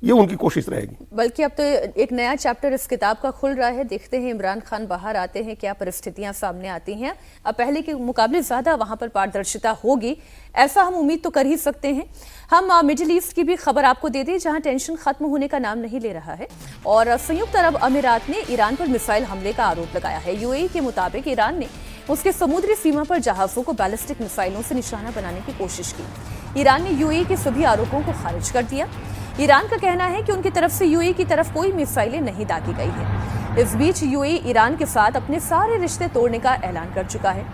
ये उनकी कोशिश रहेगी। बल्कि अब तो एक नया चैप्टर इस किताब का खुल रहा है। देखते हैं इमरान खान बाहर आते हैं, क्या परिस्थितियां सामने आती हैं। अब पहले के मुकाबले ज्यादा वहां पर पारदर्शिता होगी, ऐसा हम उम्मीद तो कर ही सकते हैं। हम मिडिल ईस्ट की भी खबर आपको दे दें, जहां टेंशन खत्म होने का नाम नहीं ले रहा है। और संयुक्त अरब अमीरात ने ईरान पर मिसाइल हमले का आरोप लगाया है। यूएई के मुताबिक ईरान ने उसके समुद्री सीमा पर जहाजों को बैलिस्टिक मिसाइलों से निशाना बनाने की कोशिश की। ईरान ने यूएई के सभी आरोपों को खारिज कर दिया। ईरान का कहना है कि उनकी तरफ से यूएई की तरफ कोई मिसाइलें नहीं दागी गई है। इस बीच यूएई ईरान के साथ अपने सारे रिश्ते तोड़ने का ऐलान कर चुका है।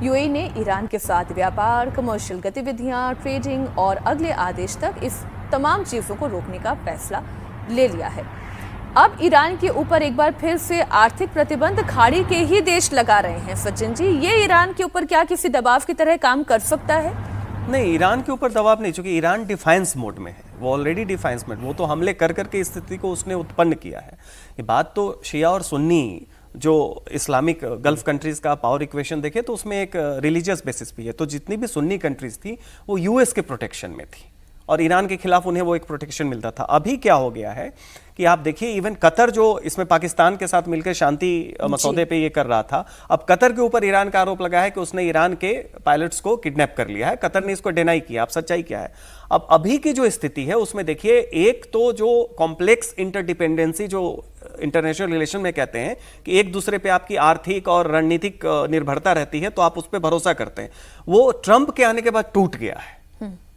यूएई ने ईरान के साथ व्यापार, कमर्शियल गतिविधियां, ट्रेडिंग और अगले आदेश तक इस तमाम चीजों को रोकने का फैसला ले लिया है। अब ईरान के ऊपर एक बार फिर से आर्थिक प्रतिबंध खाड़ी के ही देश लगा रहे हैं। सचिन जी, ये ईरान के ऊपर क्या किसी दबाव की तरह काम कर सकता है? नहीं, ईरान के ऊपर दबाव नहीं, क्योंकि ईरान डिफेंस मोड में है। वो ऑलरेडी डिफेंस मोड, वो तो हमले कर करके स्थिति को उसने उत्पन्न किया है। ये बात तो शिया और सुन्नी जो इस्लामिक गल्फ कंट्रीज का पावर इक्वेशन देखे तो उसमें एक रिलीजियस बेसिस भी है। तो जितनी भी सुन्नी कंट्रीज थी वो यूएस के प्रोटेक्शन में थी और ईरान के खिलाफ उन्हें वो एक प्रोटेक्शन मिलता था। अभी क्या हो गया है कि आप देखिए, इवन कतर जो इसमें पाकिस्तान के साथ मिलकर शांति मसौदे पे ये कर रहा था, अब कतर के ऊपर ईरान का आरोप लगा है कि उसने ईरान के पायलट्स को किडनैप कर लिया है। कतर ने इसको डिनाई किया। अब सच्चाई क्या है? अब अभी की जो स्थिति है उसमें देखिए, एक तो जो कॉम्प्लेक्स इंटरडिपेंडेंसी जो इंटरनेशनल रिलेशन में कहते हैं कि एक दूसरे पे आपकी आर्थिक और रणनीतिक निर्भरता रहती है तो आप उस पर भरोसा करते हैं, वो ट्रंप के आने के बाद टूट गया है।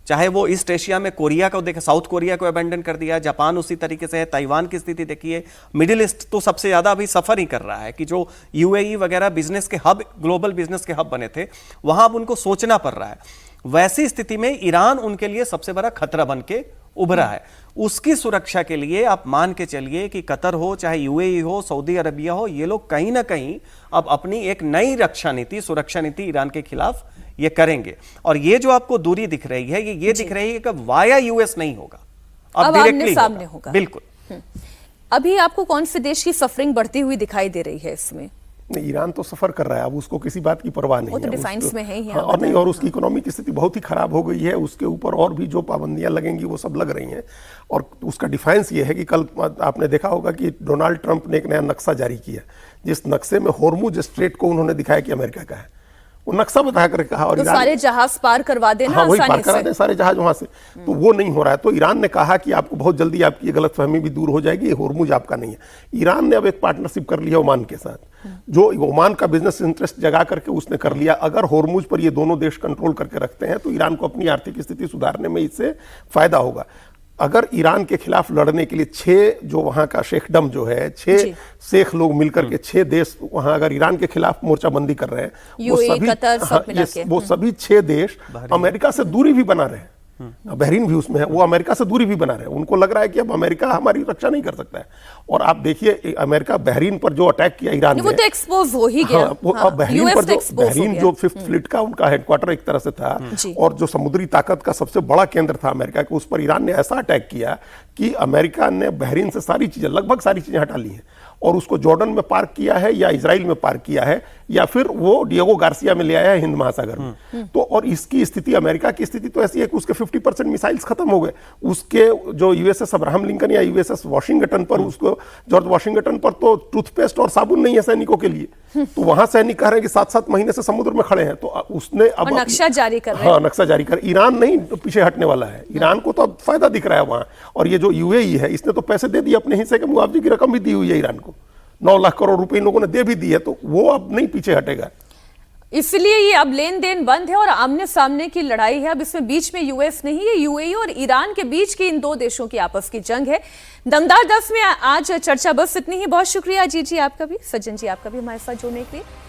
चाहे वो ईस्ट एशिया में कोरिया को देखे, साउथ कोरिया को अबैंडन कर दिया, जापान उसी तरीके से है, ताइवान की स्थिति देखिए, मिडिल ईस्ट तो सबसे ज्यादा अभी सफर ही कर रहा है कि जो यूएई वगैरह बिजनेस के हब, ग्लोबल बिजनेस के हब बने थे, वहां अब उनको सोचना पड़ रहा है। वैसी स्थिति में ईरान उनके लिए सबसे बड़ा खतरा बन के उभरा है। उसकी सुरक्षा के लिए आप मान के चलिए कि कतर हो, चाहे यूएई हो, सऊदी अरबिया हो, ये लोग कहीं ना कहीं अब अपनी एक नई रक्षा नीति, सुरक्षा नीति ईरान के खिलाफ ये करेंगे। और ये जो आपको दूरी दिख रही है, ये दिख रही है कि वाया यूएस नहीं होगा, अब डायरेक्टली सामने होगा। बिल्कुल। अभी आपको कौन से देश की सफरिंग बढ़ती हुई दिखाई दे रही है इसमें? ईरान तो सफर कर रहा है, अब उसको किसी बात की परवाह नहीं है। वो तो डिफेंस में है ही। हाँ, और नहीं, और उसकी इकोनॉमी की स्थिति बहुत ही खराब हो गई है। उसके ऊपर और भी जो पाबंदियां लगेंगी वो सब लग रही हैं। और उसका डिफेंस ये है कि कल आपने देखा होगा कि डोनाल्ड ट्रंप ने एक नया नक्शा जारी किया, जिस नक्शे में होर्मुज स्ट्रेट को उन्होंने दिखाया कि अमेरिका का है। वो नक्शा बता कर कहा, और तो सारे जहाज पार करवा देना, हाँ, वही पार करा दें सारे जहाज वहां से। तो वो नहीं हो रहा है। तो ईरान ने कहा कि आपको बहुत जल्दी आपकी ये गलतफहमी भी दूर हो जाएगी, होर्मुज आपका नहीं है। ईरान ने अब एक पार्टनरशिप कर लिया ओमान के साथ, जो ओमान का बिजनेस इंटरेस्ट जगा करके उसने कर लिया। अगर होर्मुज पर ये दोनों देश कंट्रोल करके रखते हैं तो ईरान को अपनी आर्थिक स्थिति सुधारने में इससे फायदा होगा। अगर ईरान के खिलाफ लड़ने के लिए 6 जो वहां का शेखडम जो है, 6 शेख लोग मिलकर के 6 देश वहां अगर ईरान के खिलाफ मोर्चाबंदी कर रहे हैं, वो सभी 6 देश अमेरिका से दूरी भी बना रहे हैं। बहरीन भी उसमें है, वो अमेरिका से दूरी भी बना रहे हैं। उनको लग रहा है कि अब अमेरिका हमारी रक्षा नहीं कर सकता है। और आप देखिए, अमेरिका बहरीन पर जो अटैक किया ईरान ने, वो तो एक्सपोज हो ही गया। हाँ, बहरीन पर जो बहरीन जो 5th फ्लीट का उनका हेडक्वार्टर एक तरह से था, और जो समुद्री ताकत का सबसे बड़ा केंद्र था अमेरिका के, उस पर ईरान ने ऐसा अटैक किया कि अमेरिका ने बहरीन से सारी चीजें, लगभग सारी चीजें हटा ली हैं। और उसको जॉर्डन में पार्क किया है या इजराइल में पार्क किया है या फिर वो डिएगो गार्सिया में ले आया है हिंद महासागर में। तो और इसकी स्थिति, अमेरिका की स्थिति तो ऐसी है कि उसके 50% मिसाइल्स खत्म हो गए। उसके जो यूएसएस अब्राहम लिंकन या यूएसएस वॉशिंगटन पर, उसको जॉर्ज वॉशिंगटन पर तो टूथपेस्ट और साबुन नहीं है सैनिकों के लिए। तो वहां सैनिक कह रहे हैं कि 7-7 महीने से समुद्र में खड़े हैं। तो उसने अब नक्शा जारी कर रहे हैं। हाँ, नक्शा जारी कर। ईरान नहीं पीछे हटने वाला है, ईरान को तो अब फायदा दिख रहा है वहां। और ये जो यूएई है, इसने तो पैसे दे दिए, अपने हिस्से के मुआवजे की रकम भी दी हुई है ईरान को, 9 लाख करोड़ रुपए इन लोगों ने दे भी दी है। तो वो अब नहीं पीछे हटेगा, इसलिए ये अब लेन देन बंद है और आमने सामने की लड़ाई है। अब इसमें बीच में यूएस नहीं है, यूएई और ईरान के बीच की इन दो देशों की आपस की जंग है। दमदार 10 में आज चर्चा बस इतनी ही। बहुत शुक्रिया अजीत जी आपका भी, सज्जन जी आपका भी हमारे साथ जुड़ने के लिए।